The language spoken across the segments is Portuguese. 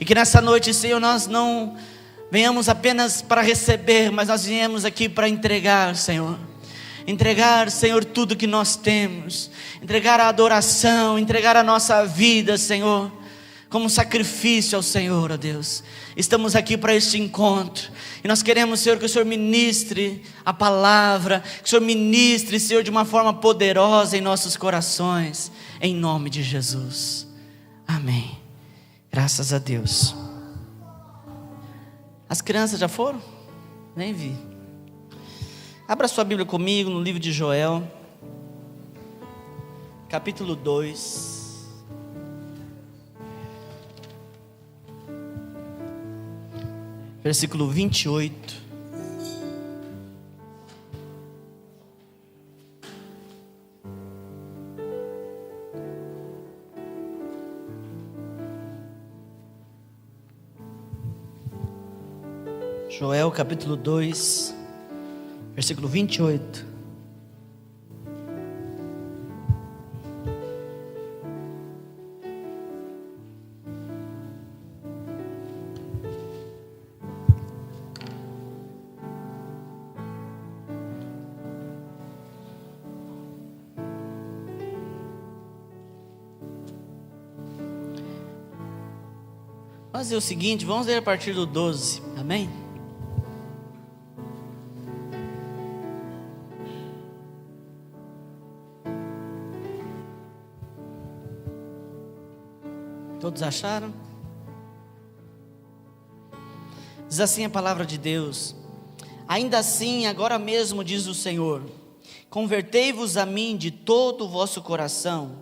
E que nessa noite, Senhor, nós não venhamos apenas para receber, mas nós viemos aqui para entregar, Senhor. Entregar, Senhor, tudo que nós temos. Entregar a adoração, entregar a nossa vida, Senhor, como sacrifício ao Senhor, ó Deus. Estamos aqui para este encontro. E nós queremos, Senhor, que o Senhor ministre a palavra. Que o Senhor ministre, Senhor, de uma forma poderosa em nossos corações. Em nome de Jesus. Amém. Graças a Deus. As crianças já foram? Nem vi. Abra sua Bíblia comigo no livro de Joel, capítulo 2. Versículo 28. Joel capítulo 2, versículo 28. Vamos fazer o seguinte, vamos ler a partir do 12, amém? Todos acharam? Diz assim a palavra de Deus: ainda assim, agora mesmo diz o Senhor, convertei-vos a mim de todo o vosso coração,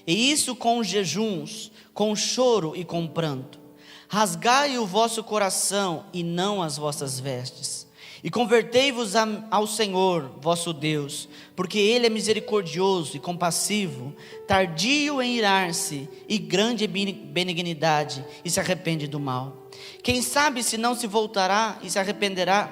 e isso com jejuns, com choro e com pranto. Rasgai o vosso coração e não as vossas vestes, e convertei-vos ao Senhor vosso Deus, porque Ele é misericordioso e compassivo, tardio em irar-se e grande em benignidade, e se arrepende do mal. Quem sabe se não se voltará e se arrependerá,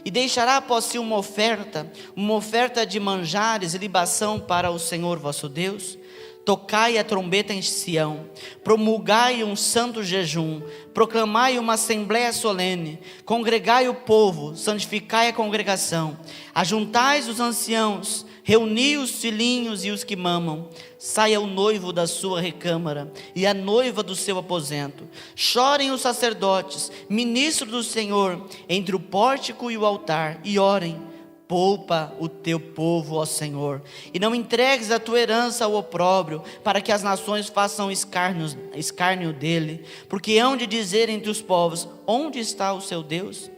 e deixará após si uma oferta de manjares e libação para o Senhor vosso Deus? Tocai a trombeta em Sião, promulgai um santo jejum, proclamai uma assembléia solene, congregai o povo, santificai a congregação, ajuntais os anciãos, reuni os filhinhos e os que mamam. Saia o noivo da sua recâmara e a noiva do seu aposento. Chorem os sacerdotes, ministros do Senhor, entre o pórtico e o altar, e orem. Poupa o teu povo, ó Senhor, e não entregues a tua herança ao opróbrio, para que as nações façam escárnio dele, porque hão de dizer entre os povos, onde está o seu Deus?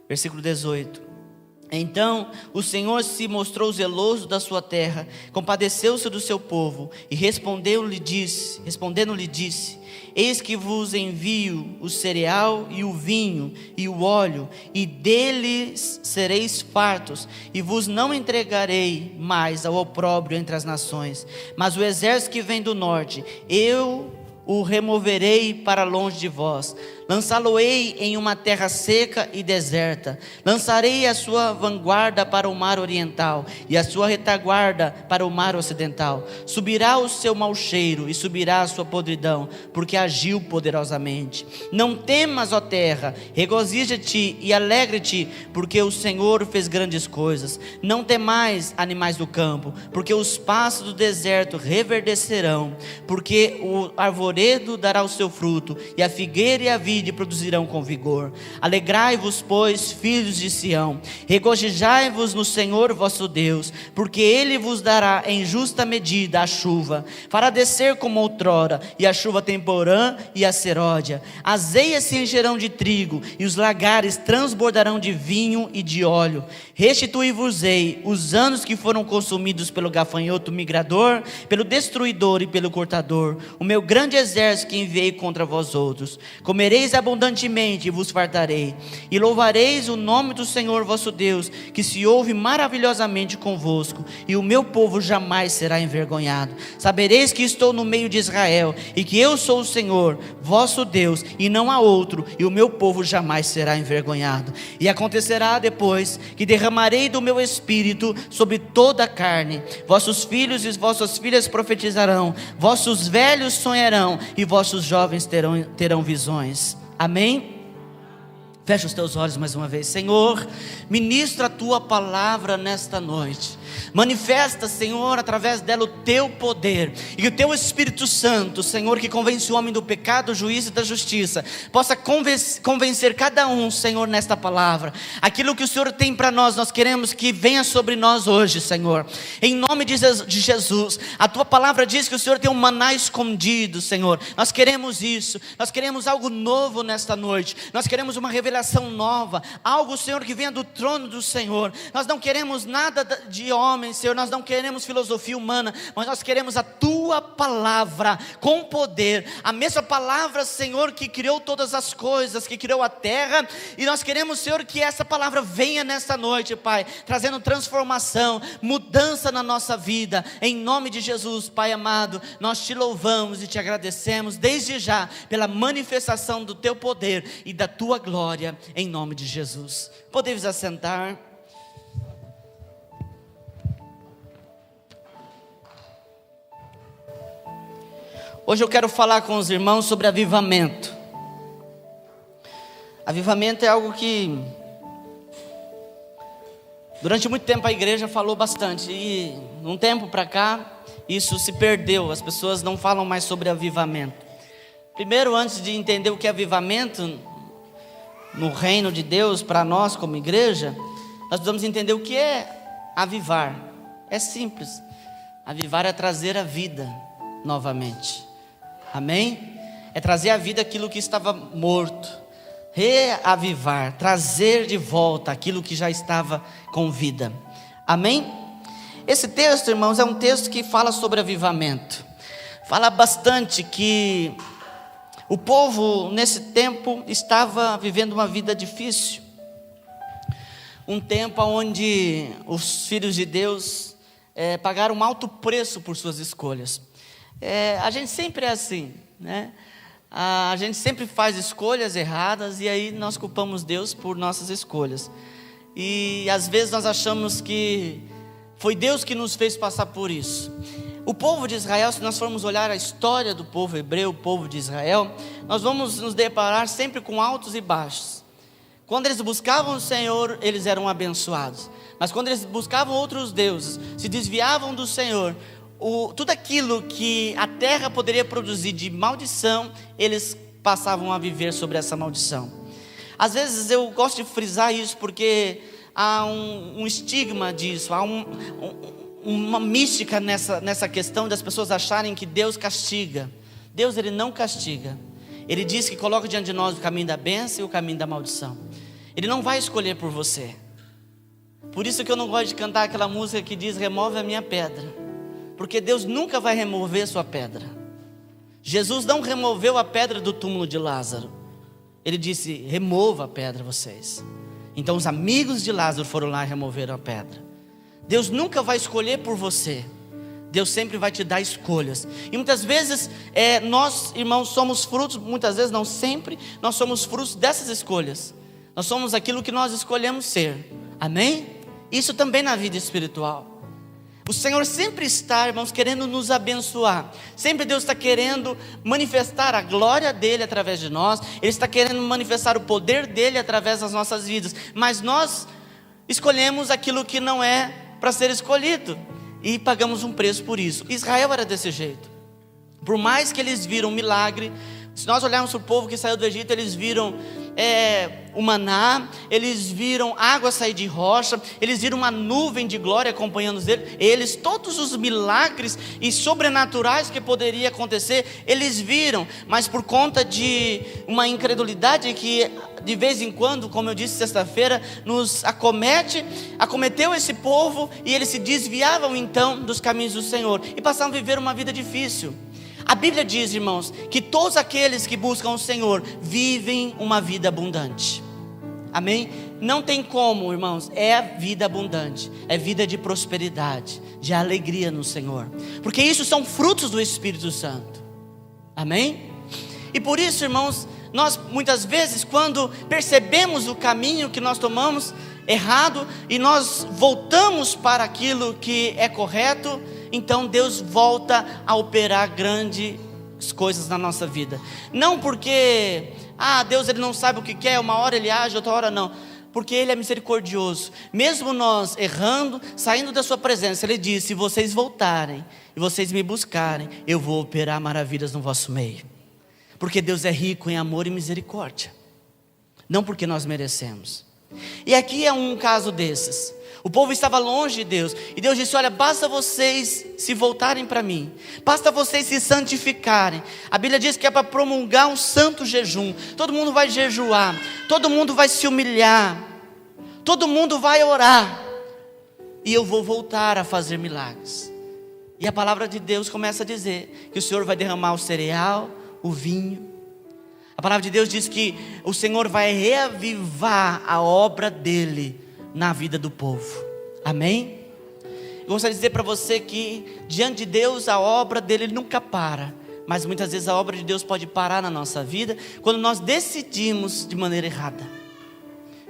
Versículo 18. Então o Senhor se mostrou zeloso da sua terra, compadeceu-se do seu povo, e respondendo-lhe disse, eis que vos envio o cereal e o vinho e o óleo, e deles sereis fartos, e vos não entregarei mais ao opróbrio entre as nações. Mas o exército que vem do norte, eu o removerei para longe de vós, lançá-lo-ei em uma terra seca e deserta, lançarei a sua vanguarda para o mar oriental, e a sua retaguarda para o mar ocidental. Subirá o seu mau cheiro, e subirá a sua podridão, porque agiu poderosamente. Não temas, ó terra, regozija-te e alegre-te, porque o Senhor fez grandes coisas. Não temais, animais do campo, porque os pastos do deserto reverdecerão, porque o arvoredo dará o seu fruto, e a figueira e a vide produzirão com vigor. Alegrai-vos, pois, filhos de Sião, regozijai-vos no Senhor vosso Deus, porque Ele vos dará em justa medida a chuva, fará descer como outrora, e a chuva temporã e a seródia. As eias se encherão de trigo, e os lagares transbordarão de vinho e de óleo. Restituí-vos-ei os anos que foram consumidos pelo gafanhoto migrador, pelo destruidor e pelo cortador, o meu grande exército que enviei contra vós outros. Comereis comereis abundantemente e vos fartarei, e louvareis o nome do Senhor vosso Deus, que se ouve maravilhosamente convosco, e o meu povo jamais será envergonhado. Sabereis que estou no meio de Israel, e que eu sou o Senhor vosso Deus, e não há outro, e o meu povo jamais será envergonhado. E acontecerá depois que derramarei do meu espírito sobre toda a carne. Vossos filhos e vossas filhas profetizarão, vossos velhos sonharão, e vossos jovens terão visões. Amém? Fecha os teus olhos mais uma vez. Senhor, ministra a tua palavra nesta noite. Manifesta, Senhor, através dela o teu poder, e o teu Espírito Santo, Senhor, que convence o homem do pecado, do juízo e da justiça, possa convencer cada um, Senhor, nesta palavra. Aquilo que o Senhor tem para nós, nós queremos que venha sobre nós hoje, Senhor, em nome de Jesus. A tua palavra diz que o Senhor tem um maná escondido, Senhor. Nós queremos isso, nós queremos algo novo nesta noite, nós queremos uma revelação nova, algo, Senhor, que venha do trono do Senhor. Nós não queremos nada de homem, Senhor, nós não queremos filosofia humana, mas nós queremos a tua palavra com poder, a mesma palavra, Senhor, que criou todas as coisas, que criou a terra, e nós queremos, Senhor, que essa palavra venha nesta noite, Pai, trazendo transformação, mudança na nossa vida, em nome de Jesus. Pai amado, nós te louvamos e te agradecemos desde já pela manifestação do teu poder e da tua glória, em nome de Jesus. Podemos assentar. Hoje eu quero falar com os irmãos sobre avivamento. Avivamento é algo que durante muito tempo a igreja falou bastante, e um tempo para cá isso se perdeu, as pessoas não falam mais sobre avivamento. Primeiro, antes de entender o que é avivamento no reino de Deus, para nós como igreja, nós precisamos entender o que é avivar. É simples, avivar é trazer a vida novamente. Amém? É trazer à vida aquilo que estava morto, reavivar, trazer de volta aquilo que já estava com vida. Amém? Esse texto, irmãos, é um texto que fala sobre avivamento. Fala bastante que o povo nesse tempo estava vivendo uma vida difícil. Um tempo onde os filhos de Deus pagaram um alto preço por suas escolhas. A gente sempre é assim, né? A gente sempre faz escolhas erradas, e aí nós culpamos Deus por nossas escolhas. E às vezes nós achamos que foi Deus que nos fez passar por isso. O povo de Israel, se nós formos olhar a história do povo hebreu, o povo de Israel, nós vamos nos deparar sempre com altos e baixos. Quando eles buscavam o Senhor, eles eram abençoados. Mas quando eles buscavam outros deuses, se desviavam do Senhor, tudo aquilo que a terra poderia produzir de maldição, eles passavam a viver sobre essa maldição. Às vezes eu gosto de frisar isso porque há um estigma disso, há uma mística nessa questão das pessoas acharem que Deus castiga. Deus, Ele não castiga. Ele diz que coloca diante de nós o caminho da bênção e o caminho da maldição. Ele não vai escolher por você. Por isso que eu não gosto de cantar aquela música que diz: remove a minha pedra. Porque Deus nunca vai remover sua pedra. Jesus não removeu a pedra do túmulo de Lázaro. Ele disse: remova a pedra vocês. Então os amigos de Lázaro foram lá e removeram a pedra. Deus nunca vai escolher por você. Deus sempre vai te dar escolhas. E muitas vezes nós, irmãos, somos frutos, muitas vezes, não sempre, nós somos frutos dessas escolhas. Nós somos aquilo que nós escolhemos ser. Amém? Isso também na vida espiritual. O Senhor sempre está, irmãos, querendo nos abençoar. Sempre Deus está querendo manifestar a glória dEle através de nós. Ele está querendo manifestar o poder dEle através das nossas vidas. Mas nós escolhemos aquilo que não é para ser escolhido, e pagamos um preço por isso. Israel era desse jeito. Por mais que eles viram milagre, se nós olharmos para o povo que saiu do Egito, eles viram o maná, eles viram água sair de rocha, eles viram uma nuvem de glória acompanhando eles, todos os milagres e sobrenaturais que poderia acontecer, eles viram, mas por conta de uma incredulidade que de vez em quando, como eu disse sexta-feira, nos acometeu esse povo, e eles se desviavam então dos caminhos do Senhor, e passavam a viver uma vida difícil. A Bíblia diz, irmãos, que todos aqueles que buscam o Senhor vivem uma vida abundante. Amém? Não tem como, irmãos, é vida abundante, é vida de prosperidade, de alegria no Senhor, porque isso são frutos do Espírito Santo. Amém? E por isso, irmãos, nós muitas vezes, quando percebemos o caminho que nós tomamos errado e nós voltamos para aquilo que é correto, então Deus volta a operar grandes coisas na nossa vida. Não porque, Deus ele não sabe o que quer, uma hora ele age, outra hora não. Porque Ele é misericordioso. Mesmo nós errando, saindo da sua presença, Ele diz: se vocês voltarem e vocês me buscarem, eu vou operar maravilhas no vosso meio. Porque Deus é rico em amor e misericórdia, não porque nós merecemos. E aqui é um caso desses. O povo estava longe de Deus, e Deus disse: olha, basta vocês se voltarem para mim, basta vocês se santificarem. A Bíblia diz que é para promulgar um santo jejum. Todo mundo vai jejuar, todo mundo vai se humilhar, todo mundo vai orar, e eu vou voltar a fazer milagres. E a palavra de Deus começa a dizer que o Senhor vai derramar o cereal, o vinho. A palavra de Deus diz que o Senhor vai reavivar a obra dele na vida do povo. Amém? Eu gostaria de dizer para você que diante de Deus a obra dele nunca para, mas muitas vezes a obra de Deus pode parar na nossa vida quando nós decidimos de maneira errada.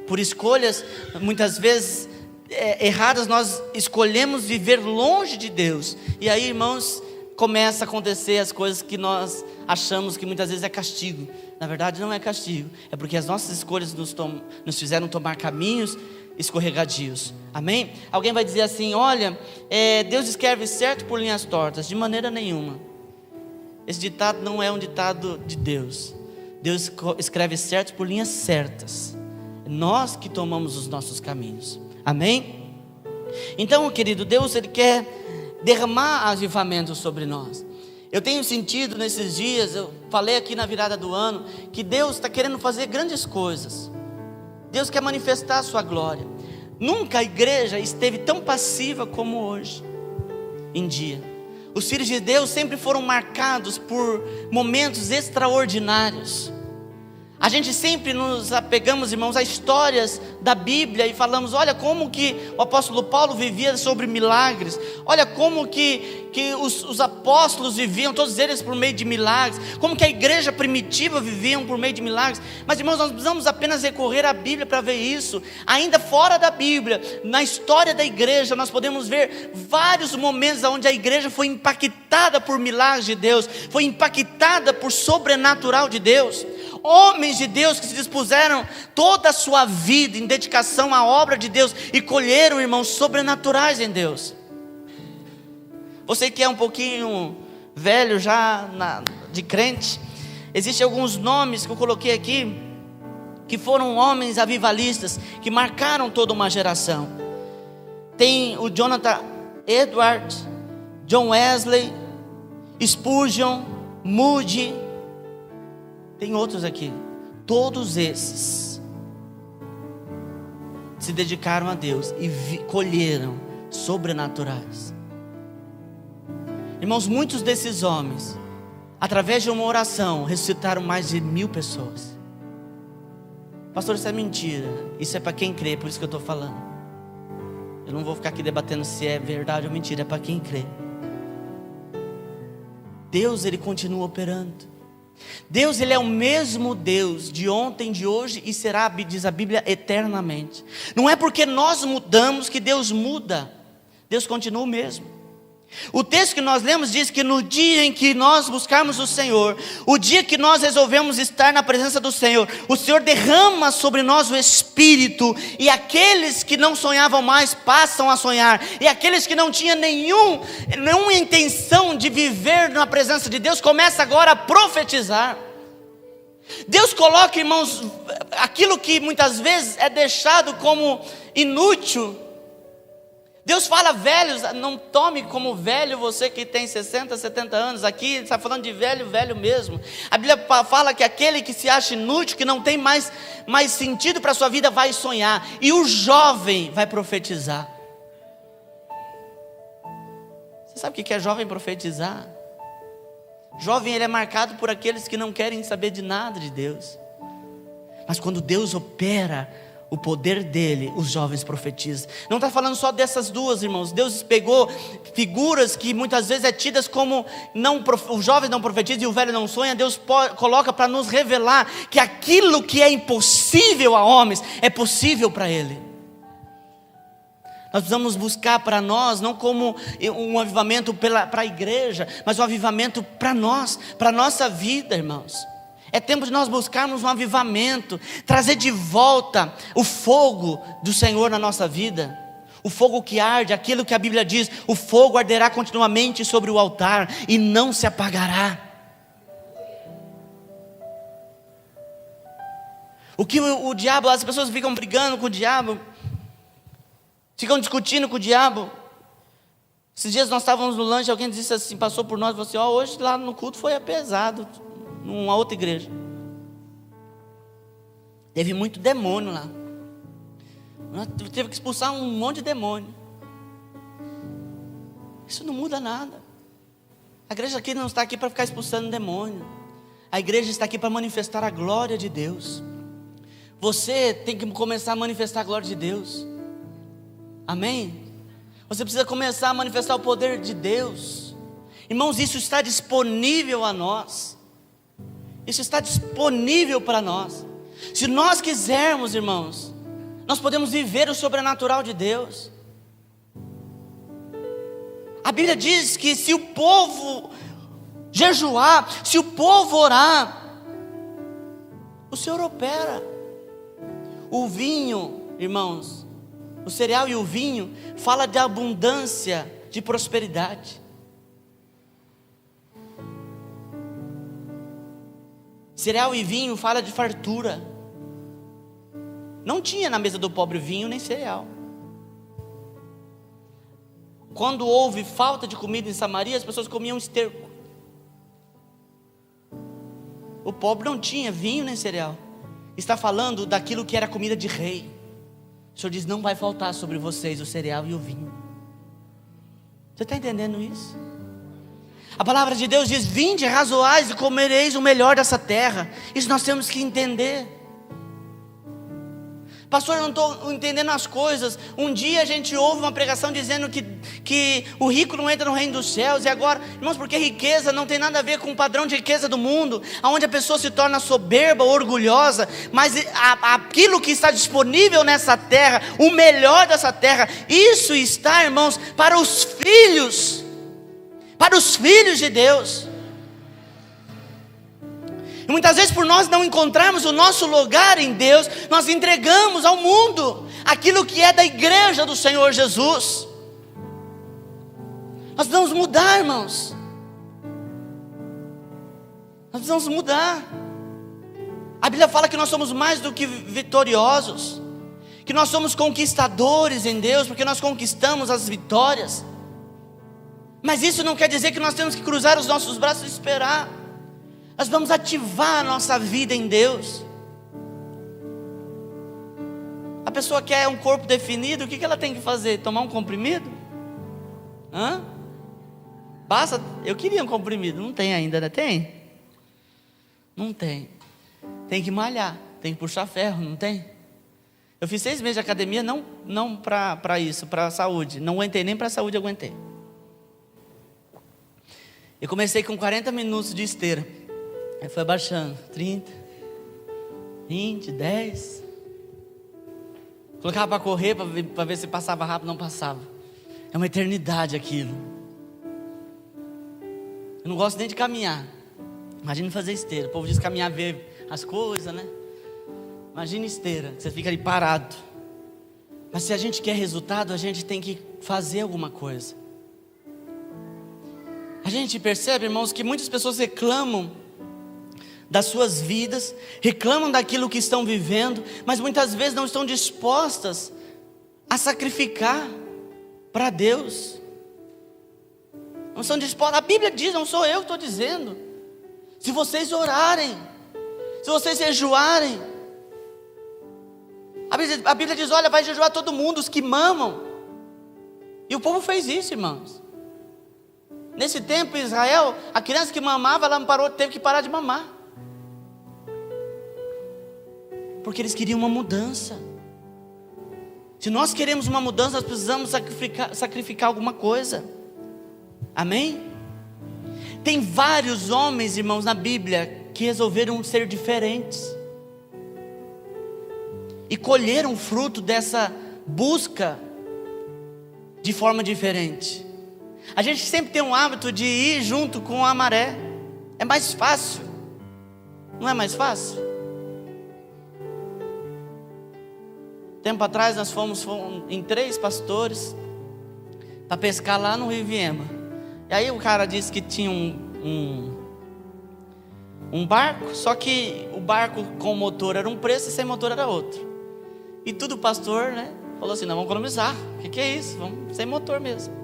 Por escolhas muitas vezes erradas, nós escolhemos viver longe de Deus, e aí, irmãos, começa a acontecer as coisas que nós achamos que muitas vezes é castigo. Na verdade não é castigo, é porque as nossas escolhas nos fizeram tomar caminhos escorregadios. Amém? Alguém vai dizer assim: olha, Deus escreve certo por linhas tortas. De maneira nenhuma. Esse ditado não é um ditado de Deus. Deus escreve certo por linhas certas. Nós que tomamos os nossos caminhos. Amém? Então, querido, Deus ele quer derramar avivamento sobre nós. Eu tenho sentido nesses dias, eu falei aqui na virada do ano, que Deus está querendo fazer grandes coisas. Deus quer manifestar a sua glória. Nunca a igreja esteve tão passiva como hoje em dia. Os filhos de Deus sempre foram marcados por momentos extraordinários. A gente sempre nos apegamos, irmãos, a histórias da Bíblia e falamos: olha como que o apóstolo Paulo vivia sobre milagres, olha como que os apóstolos viviam, todos eles por meio de milagres, como que a igreja primitiva viviam por meio de milagres. Mas, irmãos, nós precisamos apenas recorrer à Bíblia para ver isso. Ainda fora da Bíblia, na história da igreja, nós podemos ver vários momentos onde a igreja foi impactada por milagres de Deus, foi impactada por sobrenatural de Deus. Homens de Deus que se dispuseram toda a sua vida em dedicação à obra de Deus e colheram, irmãos, sobrenaturais em Deus. Você que é um pouquinho velho já de crente, existem alguns nomes que eu coloquei aqui, que foram homens avivalistas, que marcaram toda uma geração. Tem o Jonathan Edwards, John Wesley, Spurgeon, Moody, tem outros aqui. Todos esses se dedicaram a Deus e colheram sobrenaturais. Irmãos, muitos desses homens, através de uma oração, ressuscitaram mais de 1000 pessoas. Pastor, isso é mentira. Isso é para quem crê, por isso que eu estou falando. Eu não vou ficar aqui debatendo se é verdade ou mentira, é para quem crê. Deus, Ele continua operando. Deus, Ele é o mesmo Deus de ontem, de hoje e será, diz a Bíblia, eternamente. Não é porque nós mudamos que Deus muda. Deus continua o mesmo. O texto que nós lemos diz que no dia em que nós buscarmos o Senhor, o dia que nós resolvemos estar na presença do Senhor, o Senhor derrama sobre nós o Espírito, e aqueles que não sonhavam mais passam a sonhar, e aqueles que não tinham nenhuma intenção de viver na presença de Deus, começam agora a profetizar. Deus coloca, irmãos, aquilo que muitas vezes é deixado como inútil. Deus fala: velhos, não tome como velho você que tem 60, 70 anos. Aqui está falando de velho, velho mesmo. A Bíblia fala que aquele que se acha inútil, que não tem mais sentido para a sua vida, vai sonhar. E o jovem vai profetizar. Você sabe o que é jovem profetizar? Jovem, ele é marcado por aqueles que não querem saber de nada de Deus. Mas quando Deus opera o poder dele, os jovens profetizam. Não está falando só dessas duas, irmãos. Deus pegou figuras que muitas vezes é tidas como o jovem não profetiza e o velho não sonha. Deus coloca para nos revelar que aquilo que é impossível a homens é possível para ele. Nós precisamos buscar para nós, não como um avivamento para a igreja, mas um avivamento para nós, para a nossa vida, irmãos. É tempo de nós buscarmos um avivamento, trazer de volta o fogo do Senhor na nossa vida. O fogo que arde, aquilo que a Bíblia diz, o fogo arderá continuamente sobre o altar e não se apagará. O que o diabo, as pessoas ficam brigando com o diabo, ficam discutindo com o diabo. Esses dias nós estávamos no lanche, alguém disse assim, passou por nós e falou assim: hoje lá no culto foi pesado, numa outra igreja. Teve muito demônio lá. Nós teve que expulsar um monte de demônio. Isso não muda nada. A igreja aqui não está aqui para ficar expulsando demônio. A igreja está aqui para manifestar a glória de Deus. Você tem que começar a manifestar a glória de Deus. Amém? Você precisa começar a manifestar o poder de Deus. Irmãos, isso está disponível a nós. Isso está disponível para nós. Se nós quisermos, irmãos, nós podemos viver o sobrenatural de Deus. A Bíblia diz que se o povo jejuar, se o povo orar, o Senhor opera. O vinho, irmãos, o cereal e o vinho fala de abundância, de prosperidade. Cereal e vinho fala de fartura. Não tinha na mesa do pobre vinho nem cereal. Quando houve falta de comida em Samaria, as pessoas comiam esterco. O pobre não tinha vinho nem cereal. Está falando daquilo que era comida de rei. O Senhor diz: não vai faltar sobre vocês o cereal e o vinho. Você está entendendo isso? A palavra de Deus diz: vinde, razoais e comereis o melhor dessa terra. Isso nós temos que entender. Pastor, eu não estou entendendo as coisas. Um dia a gente ouve uma pregação dizendo que o rico não entra no reino dos céus. E agora, irmãos, porque riqueza não tem nada a ver com o padrão de riqueza do mundo, onde a pessoa se torna soberba, orgulhosa. Mas aquilo que está disponível nessa terra, o melhor dessa terra, isso está, irmãos, para os filhos de Deus. E muitas vezes, por nós não encontrarmos o nosso lugar em Deus, nós entregamos ao mundo aquilo que é da igreja do Senhor Jesus. Nós precisamos mudar, irmãos. Nós precisamos mudar. A Bíblia fala que nós somos mais do que vitoriosos, que nós somos conquistadores em Deus, porque nós conquistamos as vitórias. Mas isso não quer dizer que nós temos que cruzar os nossos braços e esperar. Nós vamos ativar a nossa vida em Deus. A pessoa quer um corpo definido, o que ela tem que fazer? Tomar um comprimido? Basta, eu queria um comprimido, não tem ainda, né? Tem? Não tem. Tem que malhar, tem que puxar ferro, não tem? Eu fiz 6 meses de academia, não para isso, para a saúde. Não aguentei, nem para a saúde aguentei. Eu comecei com 40 minutos de esteira. Aí foi abaixando, 30, 20, 10. Colocava para correr, para ver se passava rápido, não passava. É uma eternidade aquilo. Eu não gosto nem de caminhar. Imagina fazer esteira. O povo diz caminhar, ver as coisas, né? Imagina esteira, você fica ali parado. Mas se a gente quer resultado, a gente tem que fazer alguma coisa. A gente percebe, irmãos, que muitas pessoas reclamam das suas vidas, reclamam daquilo que estão vivendo, mas muitas vezes não estão dispostas a sacrificar para Deus. Não estão dispostas. A Bíblia diz, não sou eu que estou dizendo. Se vocês orarem, se vocês jejuarem, a Bíblia diz: olha, vai jejuar todo mundo, os que mamam. E o povo fez isso, irmãos. Nesse tempo, em Israel, a criança que mamava, ela teve que parar de mamar. Porque eles queriam uma mudança. Se nós queremos uma mudança, nós precisamos sacrificar alguma coisa. Amém? Tem vários homens, irmãos, na Bíblia que resolveram ser diferentes e colheram fruto dessa busca de forma diferente. A gente sempre tem um hábito de ir junto com a maré. É mais fácil. Não é mais fácil? Tempo atrás nós fomos em 3 pastores para pescar lá no Rio Viema. E aí o cara disse que tinha um barco, só que o barco com motor era um preço e sem motor era outro. E tudo pastor, né, falou assim: não, vamos economizar. O que é isso? Vamos sem motor mesmo.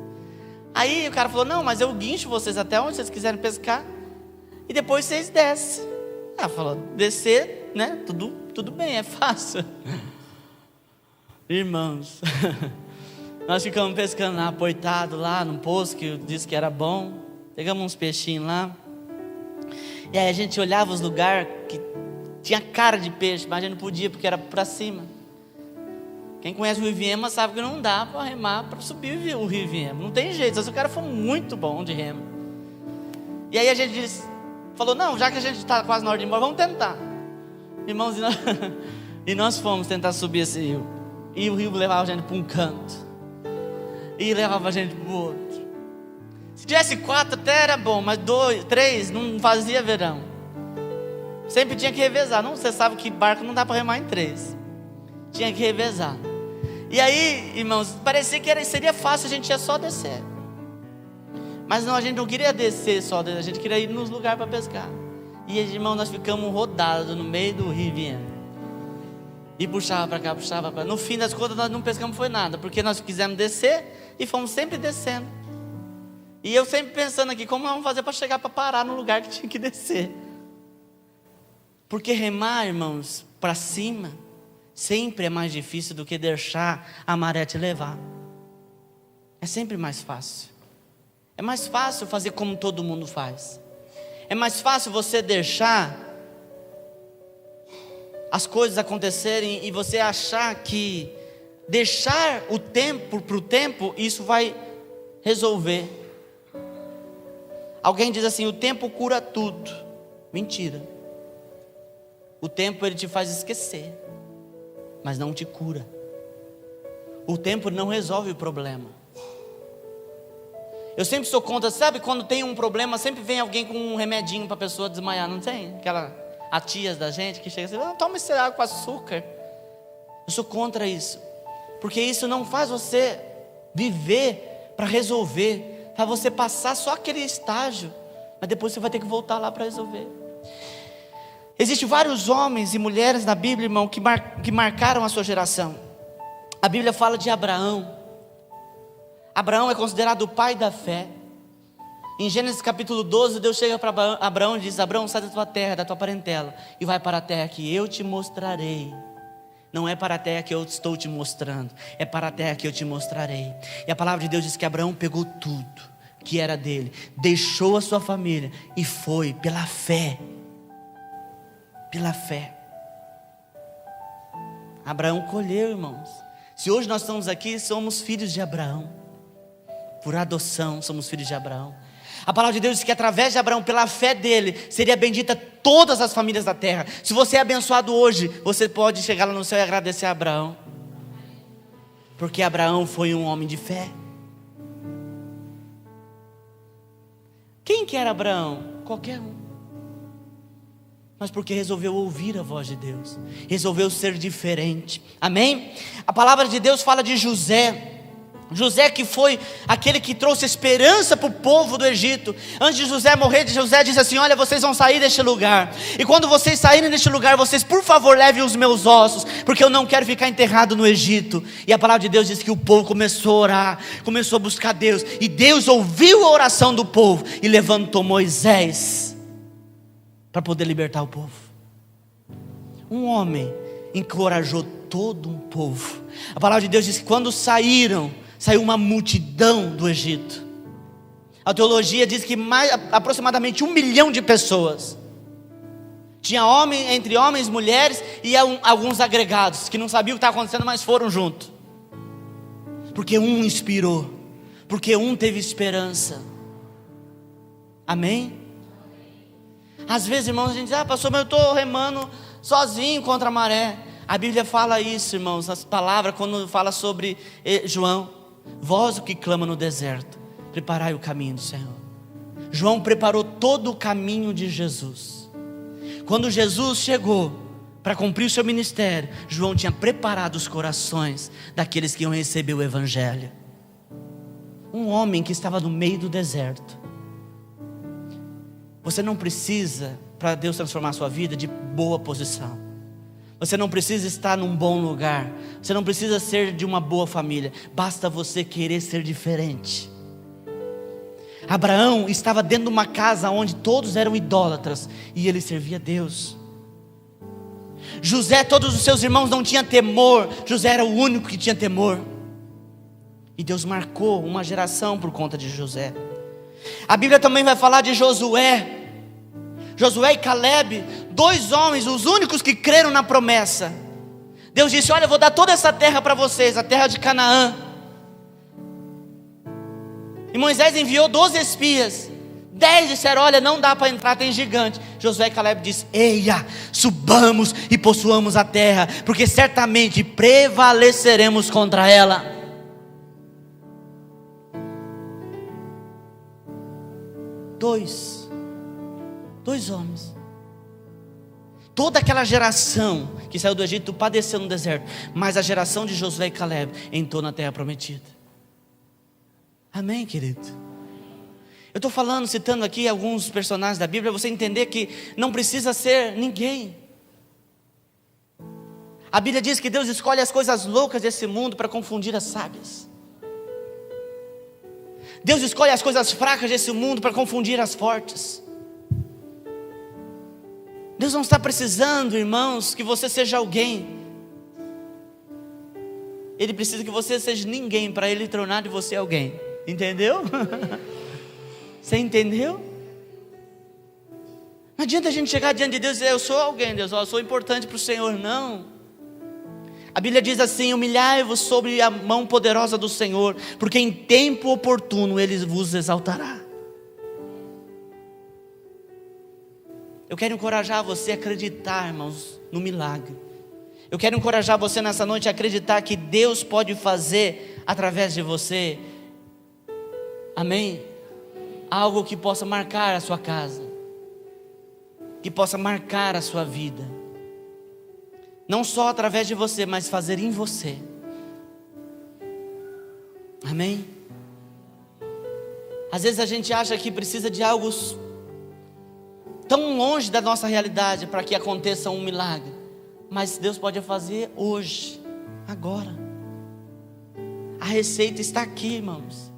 Aí o cara falou: não, mas eu guincho vocês até onde vocês quiserem pescar e depois vocês descem. Falou: descer, né, tudo bem, é fácil. Irmãos, nós ficamos pescando lá, apoitado lá num poço que eu disse que era bom. Pegamos uns peixinhos lá. E aí a gente olhava os lugares que tinha cara de peixe, mas a gente não podia porque era para cima. Quem conhece o Rio Viema sabe que não dá para remar para subir o Rio Viema. Não tem jeito, se o cara for muito bom de remo. E aí a gente falou: não, já que a gente está quase na hora de ir embora, vamos tentar. Irmãos, e nós fomos tentar subir esse rio. E o rio levava a gente para um canto e levava a gente para o outro. Se tivesse 4 até era bom, mas 2, 3 não fazia verão. Sempre tinha que revezar. Não, você sabe que barco não dá para remar em 3. Tinha que revezar. E aí, irmãos, parecia que seria fácil, a gente ia só descer. Mas não, a gente não queria descer só, a gente queria ir nos lugares para pescar. E, irmãos, nós ficamos rodados no meio do rio Viena. E puxava para cá, puxava para cá. No fim das contas nós não pescamos foi nada, porque nós quisemos descer e fomos sempre descendo. E eu sempre pensando aqui, como vamos fazer para chegar para parar no lugar que tinha que descer? Porque remar, irmãos, para cima sempre é mais difícil do que deixar a maré te levar. É sempre mais fácil. É mais fácil fazer como todo mundo faz. É mais fácil você deixar as coisas acontecerem e você achar que deixar o tempo para o tempo, isso vai resolver. Alguém diz assim: o tempo cura tudo. Mentira. O tempo ele te faz esquecer, mas não te cura. O tempo não resolve o problema. Eu sempre sou contra, sabe, quando tem um problema, sempre vem alguém com um remedinho para a pessoa desmaiar, não tem? A tias da gente que chega assim: toma esse água com açúcar. Eu sou contra isso, porque isso não faz você viver para resolver, para você passar só aquele estágio, mas depois você vai ter que voltar lá para resolver. Existem vários homens e mulheres na Bíblia, irmão, que marcaram a sua geração. A Bíblia fala de Abraão. Abraão é considerado o pai da fé. Em Gênesis capítulo 12, Deus chega para Abraão e diz: Abraão, sai da tua terra, da tua parentela, e vai para a terra que eu te mostrarei. Não é para a terra que eu estou te mostrando, é para a terra que eu te mostrarei. E a palavra de Deus diz que Abraão pegou tudo que era dele, deixou a sua família e foi pela fé. Pela fé. Abraão colheu, irmãos. Se hoje nós estamos aqui, somos filhos de Abraão. Por adoção, somos filhos de Abraão. A palavra de Deus diz que através de Abraão, pela fé dele, seria bendita todas as famílias da terra. Se você é abençoado hoje, você pode chegar lá no céu e agradecer a Abraão. Porque Abraão foi um homem de fé. Quem que era Abraão? Qualquer um. Mas porque resolveu ouvir a voz de Deus, resolveu ser diferente. Amém? A palavra de Deus fala de José. José que foi aquele que trouxe esperança para o povo do Egito. Antes de José morrer, José disse assim: olha, vocês vão sair deste lugar, e quando vocês saírem deste lugar, vocês por favor levem os meus ossos, porque eu não quero ficar enterrado no Egito. E a palavra de Deus diz que o povo começou a orar, começou a buscar Deus, e Deus ouviu a oração do povo e levantou Moisés para poder libertar o povo. Um homem encorajou todo um povo. A palavra de Deus diz que quando saiu uma multidão do Egito. A teologia diz que aproximadamente 1 milhão de pessoas. Tinha entre homens, mulheres e alguns agregados, que não sabiam o que estava acontecendo, mas foram junto. Porque um inspirou, porque um teve esperança. Amém? Às vezes, irmãos, a gente diz, pastor, mas eu estou remando sozinho contra a maré. A Bíblia fala isso, irmãos, as palavras, quando fala sobre João. Vós o que clama no deserto, preparai o caminho do Senhor. João preparou todo o caminho de Jesus. Quando Jesus chegou para cumprir o seu ministério, João tinha preparado os corações daqueles que iam receber o Evangelho. Um homem que estava no meio do deserto. Você não precisa, para Deus transformar a sua vida, de boa posição. Você não precisa estar num bom lugar. Você não precisa ser de uma boa família. Basta você querer ser diferente. Abraão estava dentro de uma casa onde todos eram idólatras e ele servia a Deus. José, todos os seus irmãos não tinham temor. José era o único que tinha temor. E Deus marcou uma geração por conta de José. A Bíblia também vai falar de Josué. Josué e Caleb, 2 homens, os únicos que creram na promessa. Deus disse, olha, eu vou dar toda essa terra para vocês, a terra de Canaã. E Moisés enviou 12 espias. 10 disseram, olha, não dá para entrar, tem gigante. Josué e Caleb disse, eia, subamos e possuamos a terra, porque certamente prevaleceremos contra ela. Dois homens. Toda aquela geração que saiu do Egito padeceu no deserto, mas a geração de Josué e Caleb entrou na terra prometida. Amém, querido? Eu estou falando, citando aqui alguns personagens da Bíblia, para você entender que não precisa ser ninguém. A Bíblia diz que Deus escolhe as coisas loucas desse mundo para confundir as sábias. Deus escolhe as coisas fracas desse mundo para confundir as fortes. Deus não está precisando, irmãos, que você seja alguém. Ele precisa que você seja ninguém para Ele tornar de você alguém. Entendeu? Você entendeu? Não adianta a gente chegar diante de Deus e dizer, eu sou alguém, Deus, eu sou importante para o Senhor. Não. A Bíblia diz assim, humilhai-vos sobre a mão poderosa do Senhor, porque em tempo oportuno Ele vos exaltará. Eu quero encorajar você a acreditar, irmãos, no milagre. Eu quero encorajar você nessa noite a acreditar que Deus pode fazer através de você. Amém? Algo que possa marcar a sua casa, que possa marcar a sua vida. Não só através de você, mas fazer em você. Amém? Às vezes a gente acha que precisa de algo tão longe da nossa realidade para que aconteça um milagre. Mas Deus pode fazer hoje, agora. A receita está aqui, irmãos.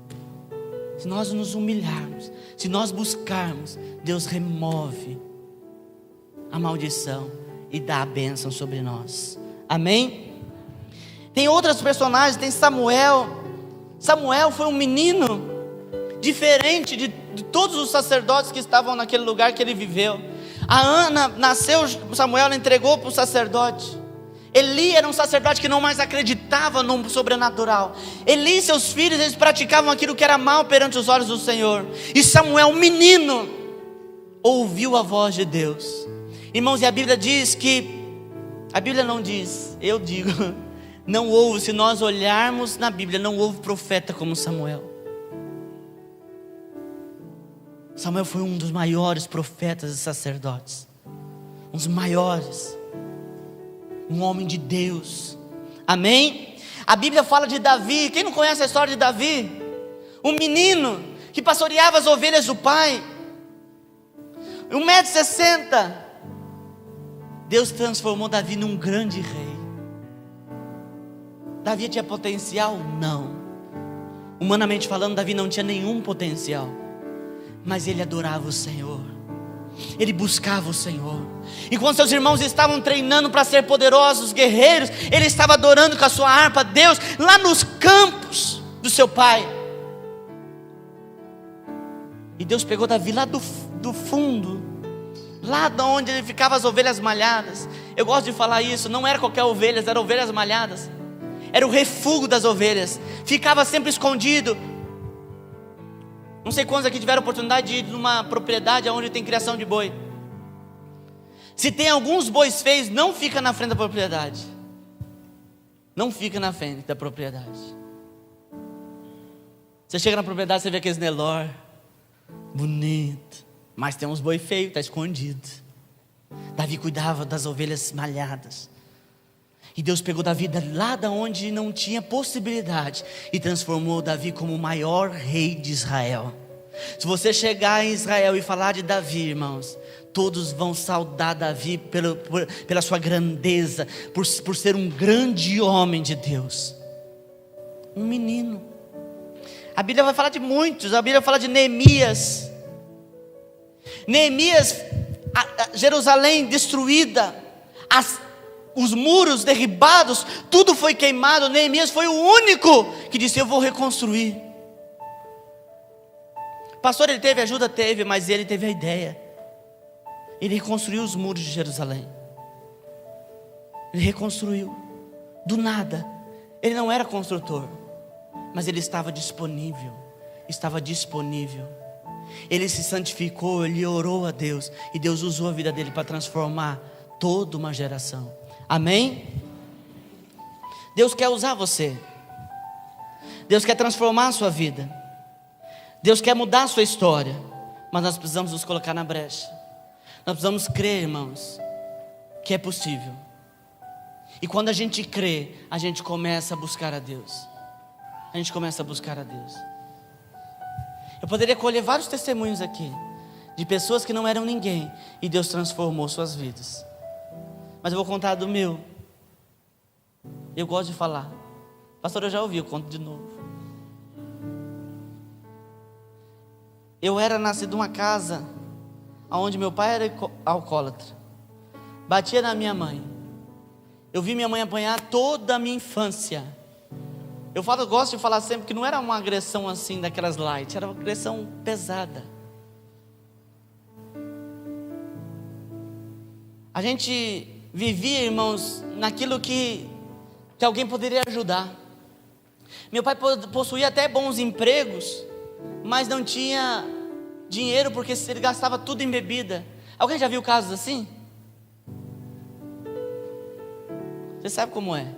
Se nós nos humilharmos, se nós buscarmos, Deus remove a maldição e dá a bênção sobre nós. Amém? Tem outros personagens, tem Samuel. Samuel foi um menino diferente de todos os sacerdotes que estavam naquele lugar que ele viveu. A Ana nasceu, Samuel ela entregou para o sacerdote. Eli era um sacerdote que não mais acreditava no sobrenatural. Eli e seus filhos, eles praticavam aquilo que era mal perante os olhos do Senhor. E Samuel, um menino, ouviu a voz de Deus. Irmãos, e a Bíblia diz que, a Bíblia não diz, eu digo, não houve, se nós olharmos na Bíblia, não houve profeta como Samuel. Samuel foi um dos maiores profetas e sacerdotes. Um dos maiores. Um homem de Deus. Amém? A Bíblia fala de Davi. Quem não conhece a história de Davi? Um menino que pastoreava as ovelhas do pai. 1,60 m. Deus transformou Davi num grande rei. Davi tinha potencial? Não. Humanamente falando, Davi não tinha nenhum potencial. Mas ele adorava o Senhor. Ele buscava o Senhor. E quando seus irmãos estavam treinando para ser poderosos guerreiros, ele estava adorando com a sua harpa a Deus lá nos campos do seu pai. Deus pegou Davi lá do fundo, lá de onde ele ficava as ovelhas malhadas. Eu gosto de falar isso, não era qualquer ovelha, eram ovelhas malhadas. Era o refúgio das ovelhas, ficava sempre escondido. Não sei quantos aqui tiveram a oportunidade de ir numa propriedade onde tem criação de boi. Se tem alguns bois feios, não fica na frente da propriedade. Não fica na frente da propriedade. Você chega na propriedade, você vê aqueles Nelore, bonito, mas tem uns boi feios, está escondido. Davi cuidava das ovelhas malhadas. E Deus pegou Davi lá da onde não tinha possibilidade e transformou Davi como o maior rei de Israel. Se você chegar em Israel e falar de Davi, irmãos, todos vão saudar Davi pela sua grandeza, por ser um grande homem de Deus. Um menino. A Bíblia vai falar de muitos. A Bíblia fala de Neemias. Neemias, Jerusalém destruída, os muros derribados, tudo foi queimado. Neemias foi o único que disse: eu vou reconstruir. Pastor, ele teve ajuda? Teve, mas ele teve a ideia. Ele reconstruiu os muros de Jerusalém. Ele reconstruiu do nada. Ele não era construtor, mas ele estava disponível. Ele se santificou, ele orou a Deus, e Deus usou a vida dele para transformar toda uma geração. Amém? Deus quer usar você. Deus quer transformar a sua vida. Deus quer mudar a sua história. Mas nós precisamos nos colocar na brecha. Nós precisamos crer, irmãos, que é possível. E quando a gente crê, a gente começa a buscar a Deus. Eu poderia colher vários testemunhos aqui de pessoas que não eram ninguém e Deus transformou suas vidas. Mas eu vou contar do meu. Eu gosto de falar. Pastor, eu já ouvi, eu conto de novo. Eu era nascido numa casa onde meu pai era alcoólatra. Batia na minha mãe. Eu vi minha mãe apanhar toda a minha infância. Eu gosto de falar sempre que não era uma agressão assim daquelas light, era uma agressão pesada. A gente vivia, irmãos, naquilo que alguém poderia ajudar. Meu pai possuía até bons empregos, mas não tinha dinheiro porque ele gastava tudo em bebida. Alguém já viu casos assim? Você sabe como é.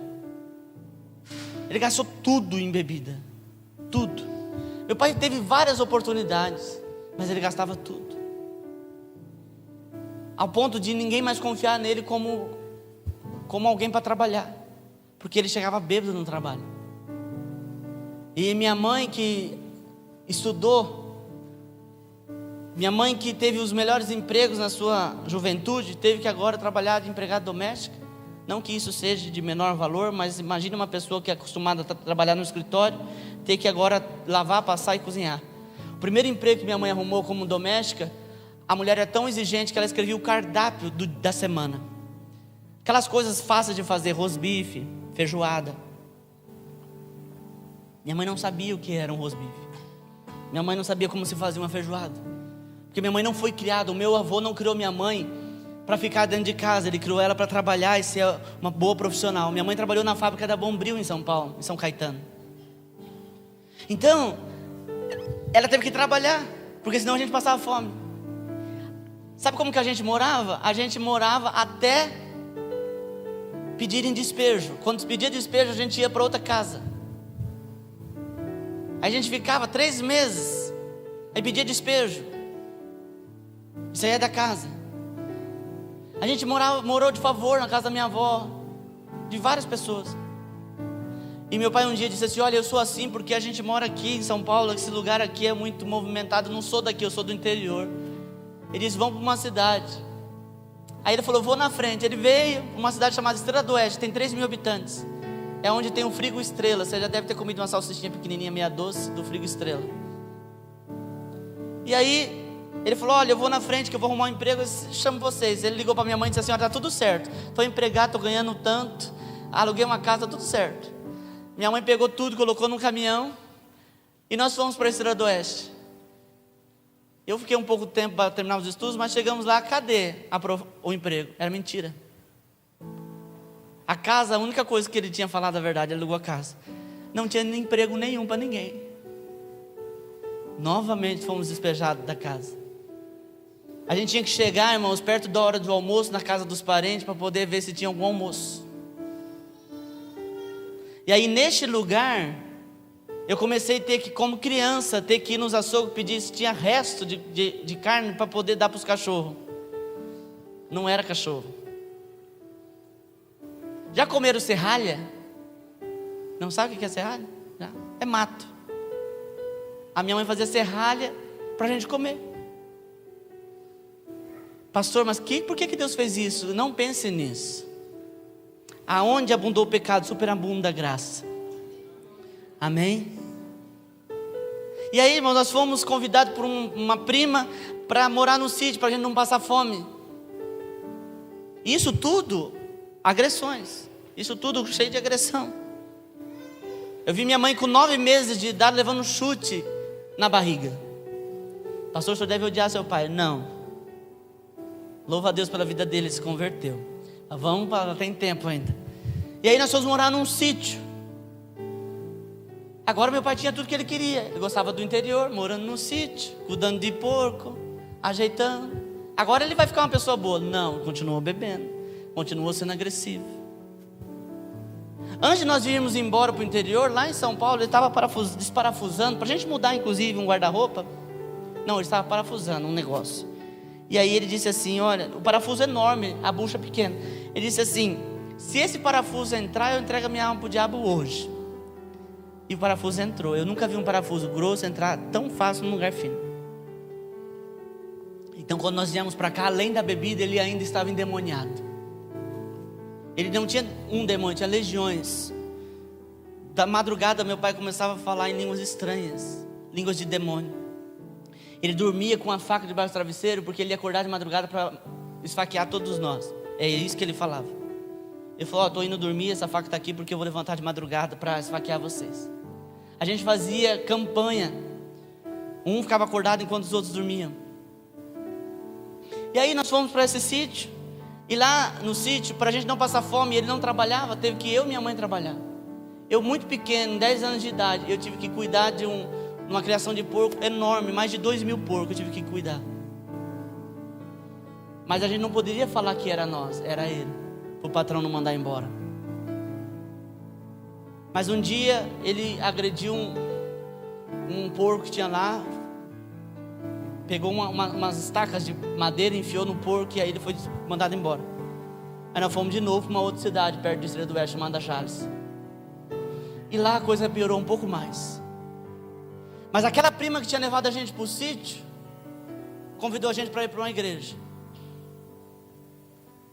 Ele gastou tudo em bebida. Tudo. Meu pai teve várias oportunidades, mas ele gastava tudo. Ao ponto de ninguém mais confiar nele como alguém para trabalhar. Porque ele chegava bêbado no trabalho. E minha mãe que estudou, minha mãe que teve os melhores empregos na sua juventude, teve que agora trabalhar de empregada doméstica. Não que isso seja de menor valor, mas imagine uma pessoa que é acostumada a trabalhar no escritório, ter que agora lavar, passar e cozinhar. O primeiro emprego que minha mãe arrumou como doméstica, a mulher era tão exigente que ela escrevia o cardápio da semana. Aquelas coisas fáceis de fazer, rosbife, feijoada. Minha mãe não sabia o que era um rosbife. Minha mãe não sabia como se fazia uma feijoada. Porque minha mãe não foi criada, o meu avô não criou minha mãe para ficar dentro de casa, ele criou ela para trabalhar e ser uma boa profissional. Minha mãe trabalhou na fábrica da Bombril em São Paulo, em São Caetano. Então, ela teve que trabalhar, porque senão a gente passava fome. Sabe como que a gente morava? A gente morava até pedirem despejo. Quando pedia despejo, a gente ia para outra casa. Aí a gente ficava 3 meses, aí pedia despejo. Isso aí é da casa. A gente morou de favor na casa da minha avó, de várias pessoas. E meu pai um dia disse assim: olha, eu sou assim porque a gente mora aqui em São Paulo, esse lugar aqui é muito movimentado, eu não sou daqui, eu sou do interior. Ele disse: vamos para uma cidade. Aí ele falou: vou na frente. Ele veio, uma cidade chamada Estrela do Oeste, tem 3.000 habitantes. É onde tem o Frigo Estrela. Você já deve ter comido uma salsichinha pequenininha, meia doce, do Frigo Estrela. E aí ele falou: olha, eu vou na frente que eu vou arrumar um emprego, eu chamo vocês. Ele ligou para minha mãe e disse assim: olha, está tudo certo, estou empregado, estou ganhando tanto, aluguei uma casa, está tudo certo. Minha mãe pegou tudo, colocou num caminhão e nós fomos para a Estrela do Oeste. Eu fiquei um pouco tempo para terminar os estudos, mas chegamos lá, cadê o emprego? Era mentira. A casa, a única coisa que ele tinha falado a verdade, ele alugou a casa. Não tinha emprego nenhum para ninguém. Novamente fomos despejados da casa. A gente tinha que chegar, irmãos, perto da hora do almoço, na casa dos parentes, para poder ver se tinha algum almoço. E aí neste lugar, eu comecei a ter que, como criança, ter que ir nos açougues pedir se tinha resto de carne para poder dar para os cachorros. Não era cachorro. Já comeram serralha? Não sabe o que é serralha? Já. É mato. A minha mãe fazia serralha para a gente comer. Pastor, mas por que Deus fez isso? Não pense nisso. Aonde abundou o pecado, superabunda a graça. Amém? E aí, irmão, nós fomos convidados por uma prima para morar no sítio, para a gente não passar fome. Isso tudo, agressões. Isso tudo cheio de agressão. Eu vi minha mãe com 9 meses de idade levando um chute na barriga. Pastor, o senhor deve odiar seu pai. Não. Louva a Deus pela vida dele, ele se converteu. Vamos, tem tempo ainda. E aí nós fomos morar num sítio. Agora meu pai tinha tudo que ele queria. Ele gostava do interior, morando num sítio, cuidando de porco, ajeitando. Agora ele vai ficar uma pessoa boa. Não, continuou bebendo, continuou sendo agressivo. Antes de nós irmos embora para o interior, lá em São Paulo, ele estava desparafusando, para a gente mudar inclusive um guarda-roupa. Não, ele estava parafusando um negócio. E aí ele disse assim, olha, o parafuso é enorme, a bucha é pequena. Ele disse assim, se esse parafuso entrar, eu entrego a minha alma para o diabo hoje. E o parafuso entrou. Eu nunca vi um parafuso grosso entrar tão fácil num lugar fino. Então quando nós viemos para cá, além da bebida, ele ainda estava endemoniado. Ele não tinha um demônio, tinha legiões. Da madrugada meu pai começava a falar em línguas estranhas, línguas de demônio. Ele dormia com a faca debaixo do travesseiro, porque ele ia acordar de madrugada para esfaquear todos nós. É isso que ele falava. Ele falou, estou indo dormir, essa faca está aqui porque eu vou levantar de madrugada para esfaquear vocês. A gente fazia campanha. Um ficava acordado enquanto os outros dormiam. E aí nós fomos para esse sítio. E lá no sítio, para a gente não passar fome, ele não trabalhava, teve que eu e minha mãe trabalhar. Eu muito pequeno, 10 anos de idade, eu tive que cuidar de uma criação de porco enorme, mais de 2.000 porcos eu tive que cuidar. Mas a gente não poderia falar que era nós, era ele, para o patrão não mandar embora. Mas um dia ele agrediu um porco que tinha lá, pegou umas estacas de madeira, enfiou no porco e aí ele foi mandado embora. Aí nós fomos de novo para uma outra cidade, perto do Estrela do Oeste, chamada Charles. E lá a coisa piorou um pouco mais. Mas aquela prima que tinha levado a gente para o sítio, convidou a gente para ir para uma igreja.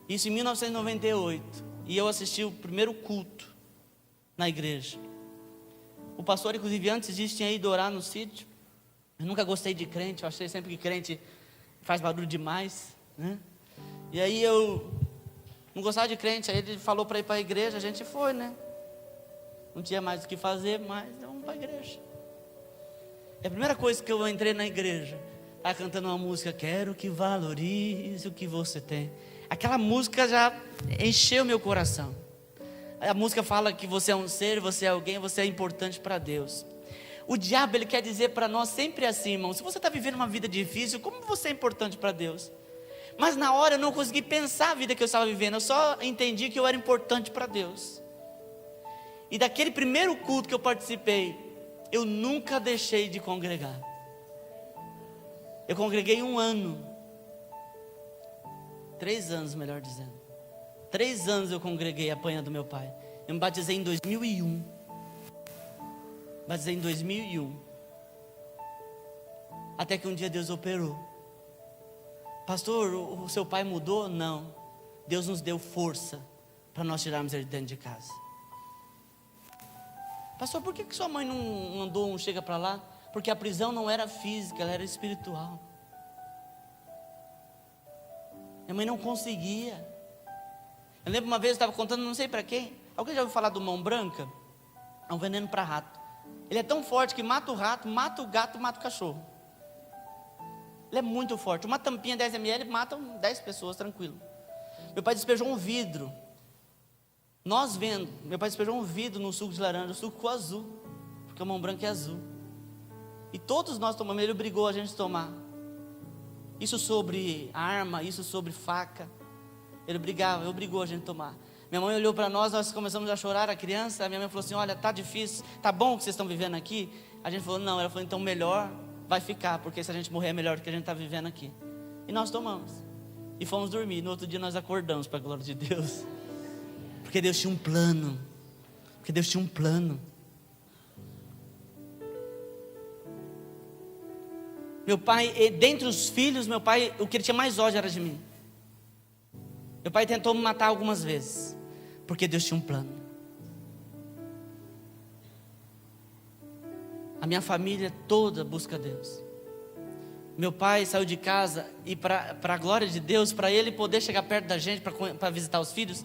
Isso em 1998. E eu assisti o primeiro culto na igreja. O pastor, inclusive, antes disso, tinha ido orar no sítio. Eu nunca gostei de crente, eu achei sempre que crente faz barulho demais, né? E aí eu não gostava de crente, aí ele falou para ir para a igreja, a gente foi, né? Não tinha mais o que fazer, mas vamos para a igreja. É a primeira coisa que eu entrei na igreja, estava cantando uma música, quero que valorize o que você tem. Aquela música já encheu meu coração. A música fala que você é um ser, você é alguém, você é importante para Deus. O diabo, ele quer dizer para nós sempre assim, irmão, se você está vivendo uma vida difícil, como você é importante para Deus? Mas na hora eu não consegui pensar a vida que eu estava vivendo, eu só entendi que eu era importante para Deus. E daquele primeiro culto que eu participei, eu nunca deixei de congregar. Eu congreguei 1 ano, 3 anos melhor dizendo. 3 anos eu congreguei apanhando meu pai. Eu me batizei em 2001. Batizei em 2001. Até que um dia Deus operou. Pastor, o seu pai mudou? Não. Deus nos deu força para nós tirarmos ele de dentro de casa. Pastor, por que sua mãe não mandou um chega para lá? Porque a prisão não era física, ela era espiritual. Minha mãe não conseguia. Eu lembro uma vez, eu estava contando, não sei para quem. Alguém já ouviu falar do mão branca? É um veneno para rato. Ele é tão forte que mata o rato, mata o gato, mata o cachorro. Ele é muito forte. Uma tampinha 10 ml mata 10 pessoas, tranquilo. Meu pai despejou um vidro. Nós vendo, meu pai despejou um vidro no suco de laranja, o suco ficou azul, porque a mão branca é azul. E todos nós tomamos, ele obrigou a gente a tomar. Isso sobre arma, isso sobre faca. Ele obrigou a gente a tomar. Minha mãe olhou para nós começamos a chorar, a criança. A minha mãe falou assim: olha, tá difícil, tá bom o que vocês estão vivendo aqui? A gente falou: não. Ela falou: então melhor vai ficar, porque se a gente morrer é melhor do que a gente está vivendo aqui. E nós tomamos. E fomos dormir. No outro dia nós acordamos, para a glória de Deus. Porque Deus tinha um plano. Porque Deus tinha um plano. Meu pai, dentre os filhos, meu pai, o que ele tinha mais ódio era de mim. Meu pai tentou me matar algumas vezes, porque Deus tinha um plano. A minha família toda busca Deus. Meu pai saiu de casa e para a glória de Deus, para ele poder chegar perto da gente, para visitar os filhos,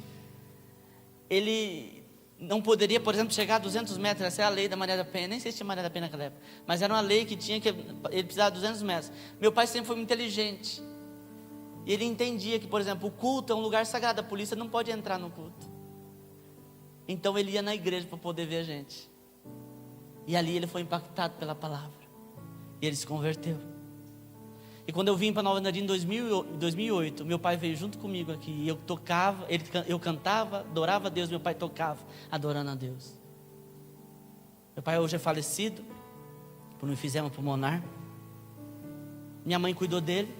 ele não poderia, por exemplo, chegar a 200 metros, essa é a lei da Maria da Penha, nem sei se tinha Maria da Penha naquela época, mas era uma lei que tinha que ele precisava de 200 metros. Meu pai sempre foi muito inteligente, e ele entendia que, por exemplo, o culto é um lugar sagrado, a polícia não pode entrar no culto. Então ele ia na igreja para poder ver a gente, e ali ele foi impactado pela palavra, e ele se converteu. E quando eu vim para Nova Andradina em 2008, meu pai veio junto comigo aqui. E eu tocava, eu cantava, adorava a Deus. Meu pai tocava, adorando a Deus. Meu pai hoje é falecido por um enfisema pulmonar. Minha mãe cuidou dele.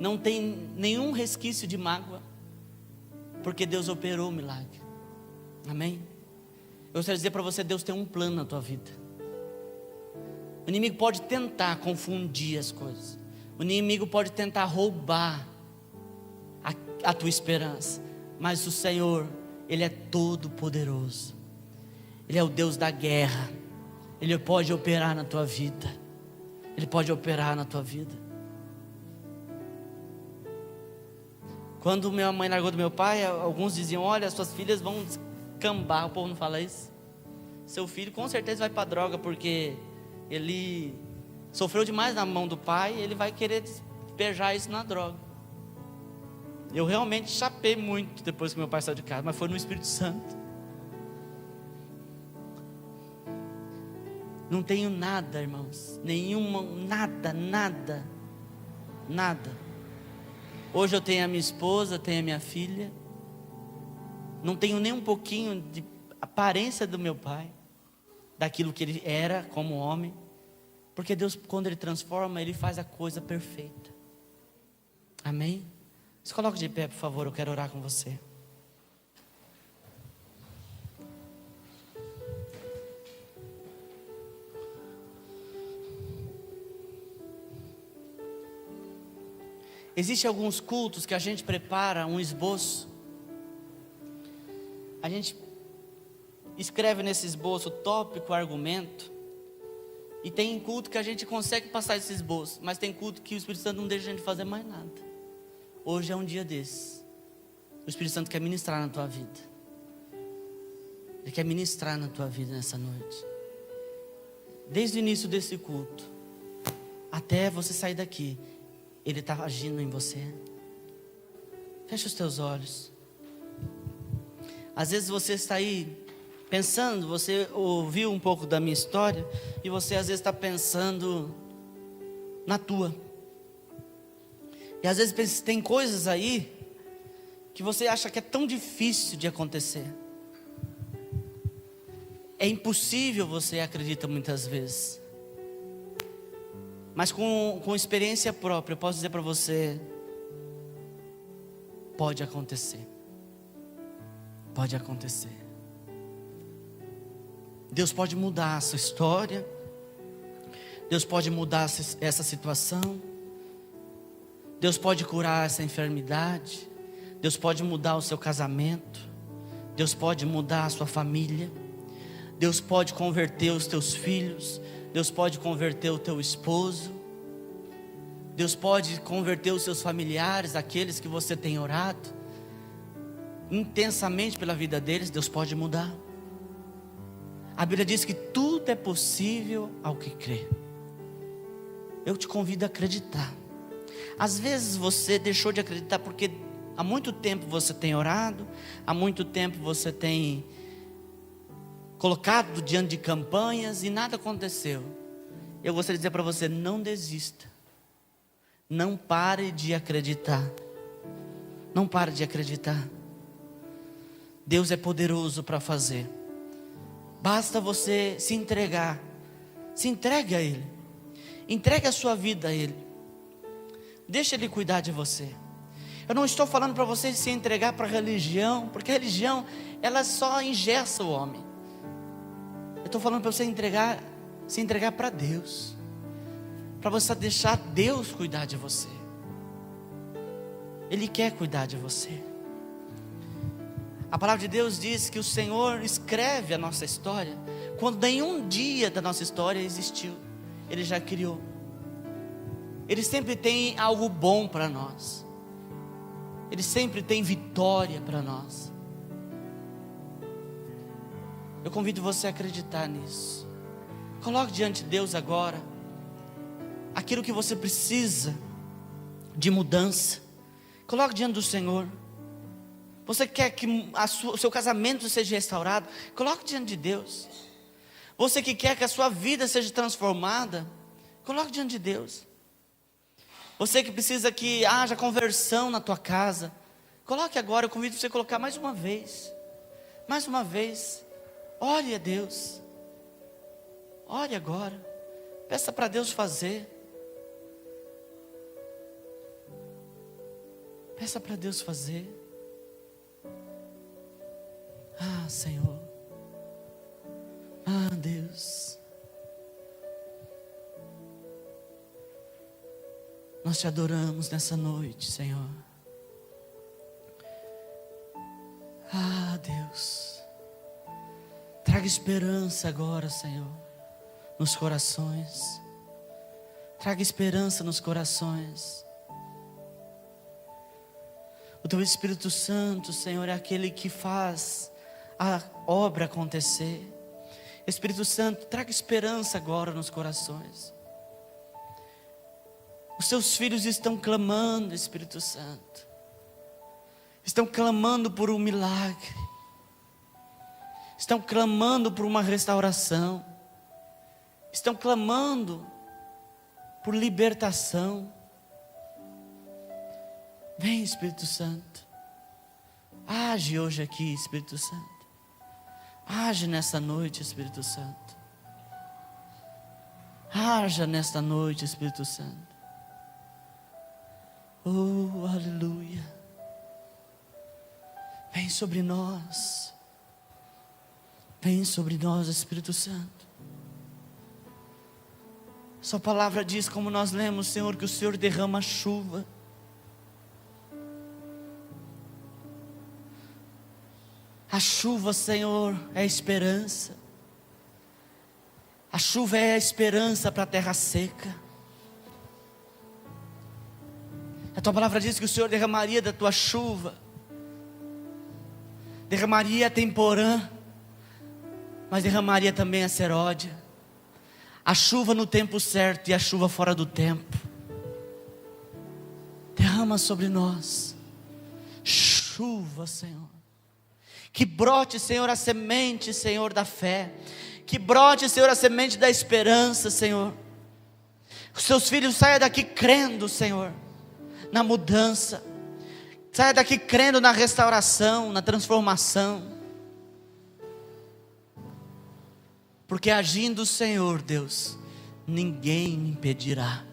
Não tem nenhum resquício de mágoa, porque Deus operou o milagre. Amém? Eu quero dizer para você: Deus tem um plano na tua vida. O inimigo pode tentar confundir as coisas. O inimigo pode tentar roubar a tua esperança. Mas o Senhor, Ele é todo poderoso. Ele é o Deus da guerra. Ele pode operar na tua vida. Ele pode operar na tua vida. Quando minha mãe largou do meu pai, alguns diziam: olha, suas filhas vão descambar. O povo não fala isso. Seu filho com certeza vai para a droga, porque ele sofreu demais na mão do pai, ele vai querer despejar isso na droga. Eu realmente chapei muito depois que meu pai saiu de casa, mas foi no Espírito Santo. Não tenho nada, irmãos, nada. Hoje eu tenho a minha esposa, tenho a minha filha. Não tenho nem um pouquinho de aparência do meu pai, daquilo que ele era como homem, porque Deus, quando Ele transforma, Ele faz a coisa perfeita. Amém? Se coloque de pé, por favor, eu quero orar com você. Existem alguns cultos que a gente prepara um esboço, a gente escreve nesse esboço o tópico, o argumento. E tem culto que a gente consegue passar esse esboço, mas tem culto que o Espírito Santo não deixa a gente fazer mais nada. Hoje é um dia desses. O Espírito Santo quer ministrar na tua vida. Ele quer ministrar na tua vida nessa noite. Desde o início desse culto até você sair daqui, Ele está agindo em você. Fecha os teus olhos. Às vezes você está aí pensando, você ouviu um pouco da minha história, e você às vezes está pensando na tua. E às vezes tem coisas aí que você acha que é tão difícil de acontecer. É impossível, você acredita muitas vezes. Mas com experiência própria, eu posso dizer para você: pode acontecer. Pode acontecer. Deus pode mudar a sua história. Deus pode mudar essa situação. Deus pode curar essa enfermidade. Deus pode mudar o seu casamento. Deus pode mudar a sua família. Deus pode converter os teus filhos. Deus pode converter o teu esposo. Deus pode converter os seus familiares, aqueles que você tem orado intensamente pela vida deles. Deus pode mudar. A Bíblia diz que tudo é possível ao que crê. eu te convido a acreditar. Às vezes você deixou de acreditar porque há muito tempo você tem orado, há muito tempo você tem colocado diante de campanhas e nada aconteceu. Eu gostaria de dizer para você: não desista, não pare de acreditar, não pare de acreditar. Deus é poderoso para fazer, basta você se entregar. Se entregue a Ele, entregue a sua vida a Ele, deixa Ele cuidar de você. Eu não estou falando para você se entregar para a religião, porque a religião, ela só engessa o homem. Eu estou falando para você se entregar para Deus, para você deixar Deus cuidar de você. Ele quer cuidar de você. A palavra de Deus diz que o Senhor escreve a nossa história quando nenhum dia da nossa história existiu. Ele já criou. Ele sempre tem algo bom para nós. Ele sempre tem vitória para nós. Eu convido você a acreditar nisso. Coloque diante de Deus agora aquilo que você precisa de mudança. Coloque diante do Senhor. Você quer que o seu casamento seja restaurado? Coloque diante de Deus. Você que quer que a sua vida seja transformada? Coloque diante de Deus. Você que precisa que haja conversão na tua casa? Coloque agora. Eu convido você a colocar mais uma vez. Mais uma vez. Ore a Deus. Ore agora. Peça para Deus fazer. Peça para Deus fazer. Ah, Senhor. Ah, Deus. Nós te adoramos nessa noite, Senhor. Ah, Deus. Traga esperança agora, Senhor, nos corações. Traga esperança nos corações. O Teu Espírito Santo, Senhor, é aquele que faz a obra acontecer. Espírito Santo, traga esperança agora nos corações. Os Teus filhos estão clamando, Espírito Santo. Estão clamando por um milagre. Estão clamando por uma restauração. Estão clamando por libertação. Vem, Espírito Santo. Age hoje aqui, Espírito Santo. Age nessa noite, Espírito Santo. Haja nesta noite, Espírito Santo. Oh, aleluia. Vem sobre nós. Vem sobre nós, Espírito Santo. Sua palavra diz, como nós lemos, Senhor, que o Senhor derrama chuva. A chuva, Senhor, é a esperança. A chuva é a esperança para a terra seca. A tua palavra diz que o Senhor derramaria da tua chuva, derramaria a temporã, mas derramaria também a seródia. A chuva no tempo certo e a chuva fora do tempo. Derrama sobre nós chuva, Senhor. Que brote, Senhor, a semente, Senhor, da fé. Que brote, Senhor, a semente da esperança, Senhor. Os seus filhos saiam daqui crendo, Senhor, na mudança. Saia daqui crendo na restauração, na transformação. Porque agindo o Senhor, Deus, ninguém o impedirá.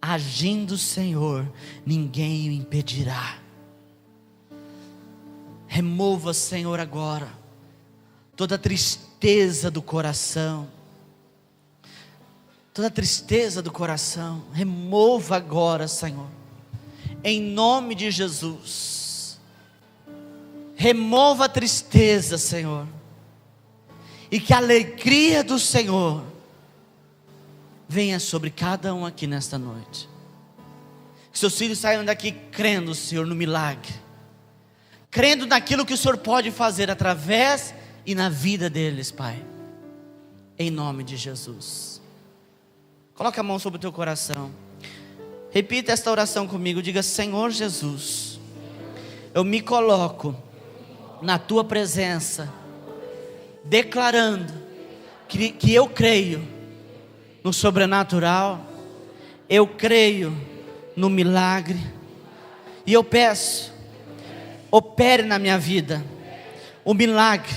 Agindo o Senhor, ninguém o impedirá. Remova, Senhor, agora toda tristeza do coração. Toda tristeza do coração. Remova agora, Senhor, em nome de Jesus. Remova a tristeza, Senhor, e que a alegria do Senhor venha sobre cada um aqui nesta noite. Que seus filhos saiam daqui crendo, Senhor, no milagre, crendo naquilo que o Senhor pode fazer através e na vida deles, Pai, em nome de Jesus. Coloca a mão sobre o teu coração. Repita esta oração comigo. Diga: Senhor Jesus, eu me coloco na tua presença, declarando que eu creio no sobrenatural, eu creio no milagre, e eu peço, opere na minha vida o milagre.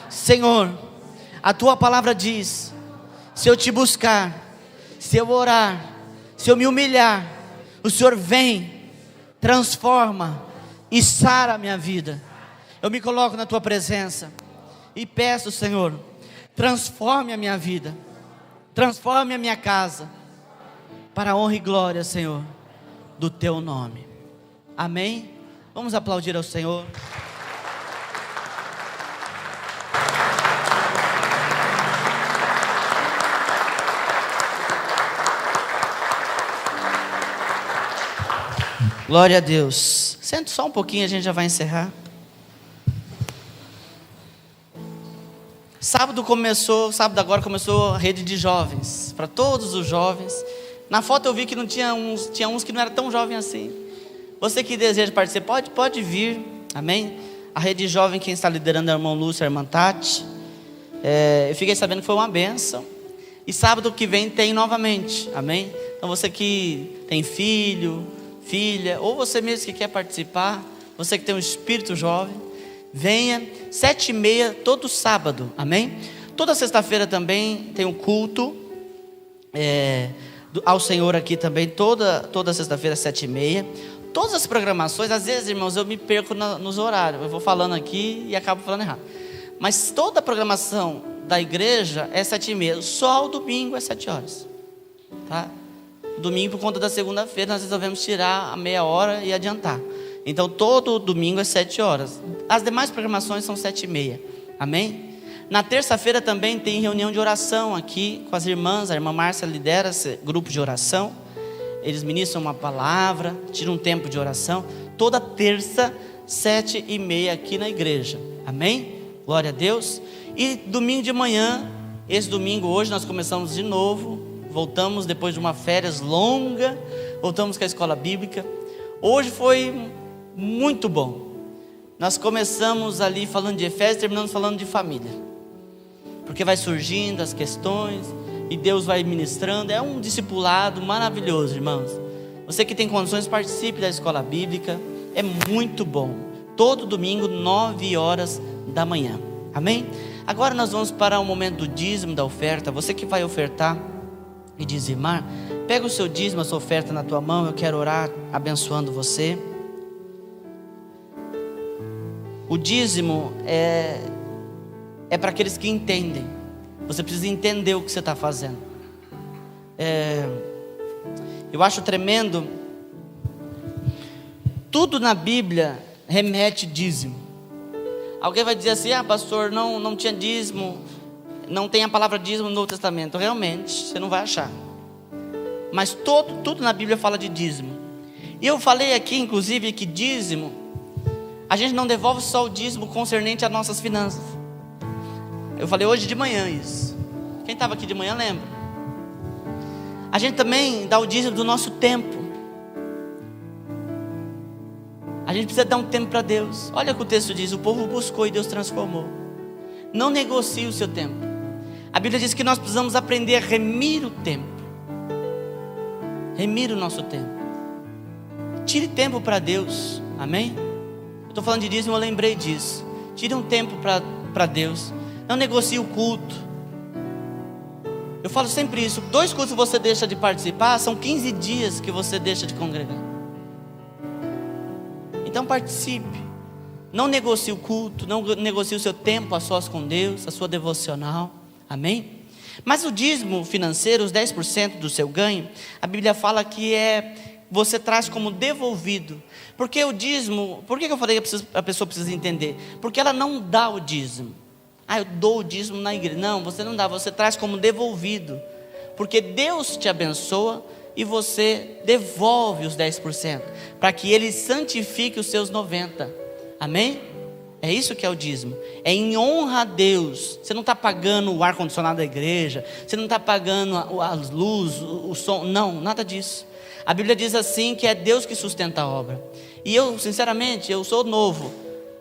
Senhor, a tua palavra diz: se eu te buscar, se eu orar, se eu me humilhar, o Senhor vem, transforma e sara a minha vida. Eu me coloco na tua presença e peço, Senhor, transforme a minha vida, transforme a minha casa, para a honra e glória, Senhor, do teu nome. Amém? Vamos aplaudir ao Senhor. Glória a Deus. Senta só um pouquinho, a gente já vai encerrar. Sábado agora começou a rede de jovens, para todos os jovens. Na foto eu vi que tinha uns que não eram tão jovens assim. Você que deseja participar, pode vir, amém? A rede jovem, quem está liderando é o irmão Lúcio e a irmã Tati. Eu fiquei sabendo que foi uma bênção. E sábado que vem tem novamente, amém? Então você que tem filho, filha, ou você mesmo que quer participar, você que tem um espírito jovem, venha, 7h30 todo sábado, amém? Toda sexta-feira também tem um culto ao Senhor aqui também, toda sexta-feira 7h30. Todas as programações, às vezes, irmãos, eu me perco nos horários, eu vou falando aqui e acabo falando errado, mas toda a programação da igreja é 7h30, só o domingo é 7h, tá? Domingo, por conta da segunda-feira, nós resolvemos tirar a meia hora e adiantar. Então todo domingo é 7h. As demais programações são 7h30, amém? Na terça-feira também tem reunião de oração aqui com as irmãs. A irmã Márcia lidera esse grupo de oração. Eles ministram uma palavra, tiram um tempo de oração. Toda terça, 7h30 aqui na igreja, amém? Glória a Deus. E domingo de manhã, esse domingo hoje nós começamos de novo. Voltamos depois de uma férias longa, voltamos com a escola bíblica. Hoje foi muito bom. Nós começamos ali falando de Efésios, terminamos falando de família, porque vai surgindo as questões e Deus vai ministrando. É um discipulado maravilhoso, irmãos. Você que tem condições, participe da escola bíblica, é muito bom. Todo domingo, 9h da manhã, amém? Agora nós vamos para o momento do dízimo, da oferta. Você que vai ofertar e dizimar, pega o seu dízimo, a sua oferta na tua mão. Eu quero orar abençoando você. O dízimo é para aqueles que entendem. Você precisa entender o que você está fazendo. Eu acho tremendo. Tudo na Bíblia remete dízimo. Alguém vai dizer assim: pastor, não tinha dízimo, não tem a palavra dízimo no Novo Testamento. Realmente, você não vai achar. Mas tudo na Bíblia fala de dízimo. E eu falei aqui, inclusive, que dízimo, a gente não devolve só o dízimo concernente às nossas finanças. Eu falei hoje de manhã isso. Quem estava aqui de manhã lembra. A gente também dá o dízimo do nosso tempo. A gente precisa dar um tempo para Deus. Olha o que o texto diz: o povo buscou e Deus transformou. Não negocie o seu tempo. A Bíblia diz que nós precisamos aprender a remir o tempo. Remir o nosso tempo. Tire tempo para Deus, amém? Eu estou falando de dízimo, eu lembrei disso. Tire um tempo para Deus. Não negocie o culto. Eu falo sempre isso: 2 cultos que você deixa de participar, são 15 dias que você deixa de congregar. Então participe. Não negocie o culto, não negocie o seu tempo a sós com Deus, a sua devocional, amém? Mas o dízimo financeiro, os 10% do seu ganho, a Bíblia fala que você traz como devolvido. Porque o dízimo, por que eu falei que a pessoa precisa entender? Porque ela não dá o dízimo. Eu dou o dízimo na igreja. Não, você não dá, você traz como devolvido. Porque Deus te abençoa e você devolve os 10%, para que Ele santifique os seus 90%. Amém? É isso que é o dízimo. É em honra a Deus. Você não está pagando o ar-condicionado da igreja. Você não está pagando a luz, o som. Não, nada disso. A Bíblia diz assim que é Deus que sustenta a obra. E eu, sinceramente, eu sou novo.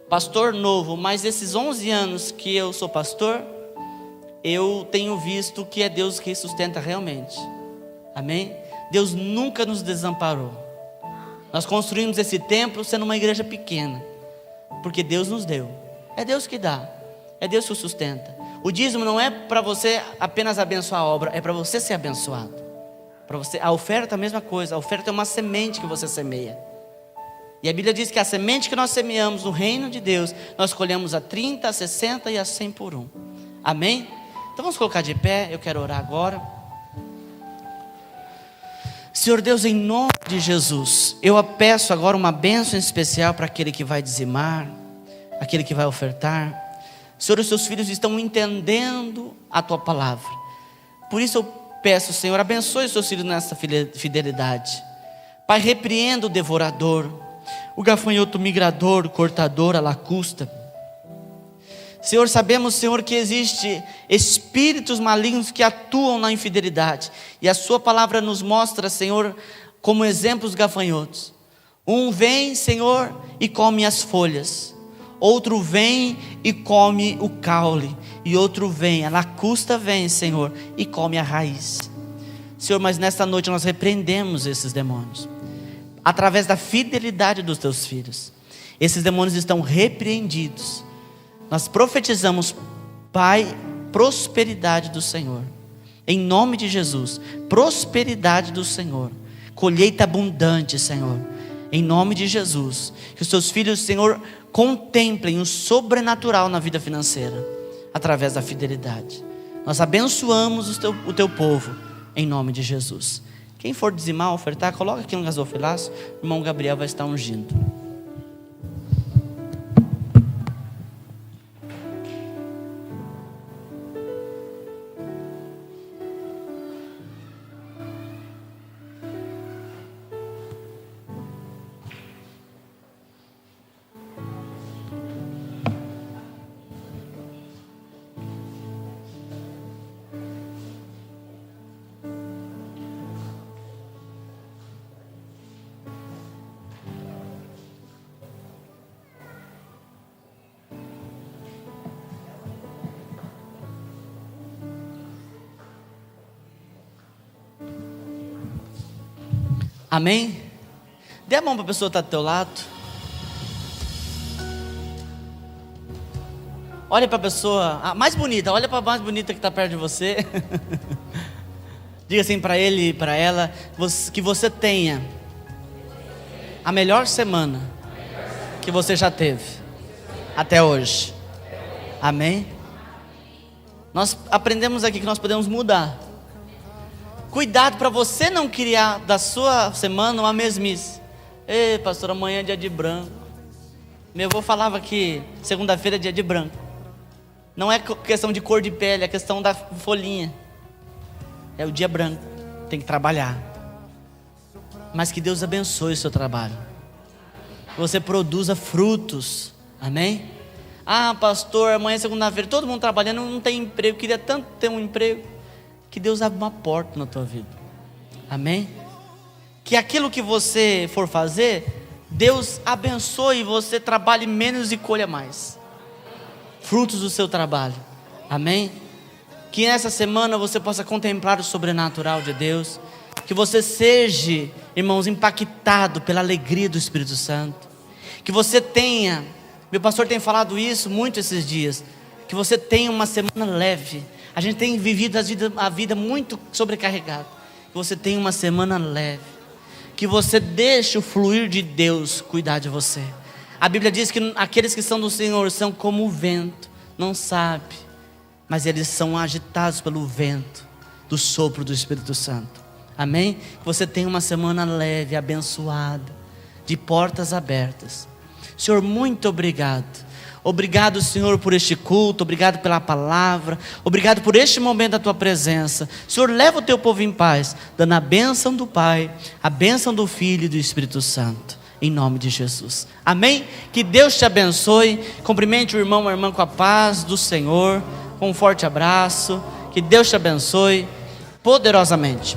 Pastor novo. Mas esses 11 anos que eu sou pastor, eu tenho visto que é Deus que sustenta realmente. Amém? Deus nunca nos desamparou. Nós construímos esse templo sendo uma igreja pequena, porque Deus nos deu. É Deus que dá, é Deus que o sustenta. O dízimo não é para você apenas abençoar a obra, é para você ser abençoado. Para você, a oferta é a mesma coisa. A oferta é uma semente que você semeia. E a Bíblia diz que a semente que nós semeamos no reino de Deus, nós colhemos a 30, a 60 e a 100 por um. Amém? Então vamos colocar de pé, eu quero orar agora. Senhor Deus, em nome de Jesus, eu peço agora uma bênção especial para aquele que vai dizimar, aquele que vai ofertar. Senhor, os seus filhos estão entendendo a tua palavra. Por isso eu peço, Senhor, abençoe os seus filhos nessa fidelidade. Pai, repreenda o devorador, o gafanhoto migrador, o cortador, a lacusta. Senhor, sabemos, Senhor, que existe espíritos malignos que atuam na infidelidade. E a sua palavra nos mostra, Senhor, como exemplos gafanhotos. Um vem, Senhor, e come as folhas. Outro vem e come o caule. E outro vem, a lacusta vem, Senhor, e come a raiz. Senhor, mas nesta noite nós repreendemos esses demônios. Através da fidelidade dos teus filhos. Esses demônios estão repreendidos. Nós profetizamos, Pai, prosperidade do Senhor. Em nome de Jesus, prosperidade do Senhor. Colheita abundante, Senhor. Em nome de Jesus. Que os teus filhos, Senhor, contemplem o sobrenatural na vida financeira. Através da fidelidade. Nós abençoamos o teu povo. Em nome de Jesus. Quem for dizimar, ofertar, coloca aqui no gasofilaço. O irmão Gabriel vai estar ungindo. Amém? Dê a mão para a pessoa que está do teu lado. Olha para a pessoa a mais bonita. Olha para a mais bonita que está perto de você. Diga assim para ele e para ela: que você tenha a melhor semana que você já teve até hoje. Amém? Nós aprendemos aqui que nós podemos mudar. Cuidado para você não criar da sua semana uma mesmice. Ei, pastor, amanhã é dia de branco. Meu avô falava que segunda-feira é dia de branco. Não é questão de cor de pele, é questão da folhinha. É o dia branco, tem que trabalhar. Mas que Deus abençoe o seu trabalho. Que você produza frutos. Amém? Ah, pastor, amanhã é segunda-feira, todo mundo trabalhando, não tem emprego. Queria tanto ter um emprego. Que Deus abra uma porta na tua vida. Amém? Que aquilo que você for fazer, Deus abençoe e você trabalhe menos e colha mais. Frutos do seu trabalho. Amém? Que nessa semana você possa contemplar o sobrenatural de Deus. Que você seja, irmãos, impactado pela alegria do Espírito Santo. Que você tenha, meu pastor tem falado isso muito esses dias, que você tenha uma semana leve. A gente tem vivido a vida muito sobrecarregada. Que você tenha uma semana leve. Que você deixe o fluir de Deus cuidar de você. A Bíblia diz que aqueles que são do Senhor são como o vento. Não sabe, mas eles são agitados pelo vento do sopro do Espírito Santo. Amém? Que você tenha uma semana leve, abençoada, de portas abertas. Senhor, muito obrigado. Obrigado, Senhor, por este culto. Obrigado pela palavra. Obrigado por este momento da tua presença. Senhor, leva o teu povo em paz, dando a bênção do Pai, a bênção do Filho e do Espírito Santo. em nome de Jesus. Amém? Que Deus te abençoe. Cumprimente o irmão ou a irmã com a paz do Senhor. Com um forte abraço. Que Deus te abençoe poderosamente.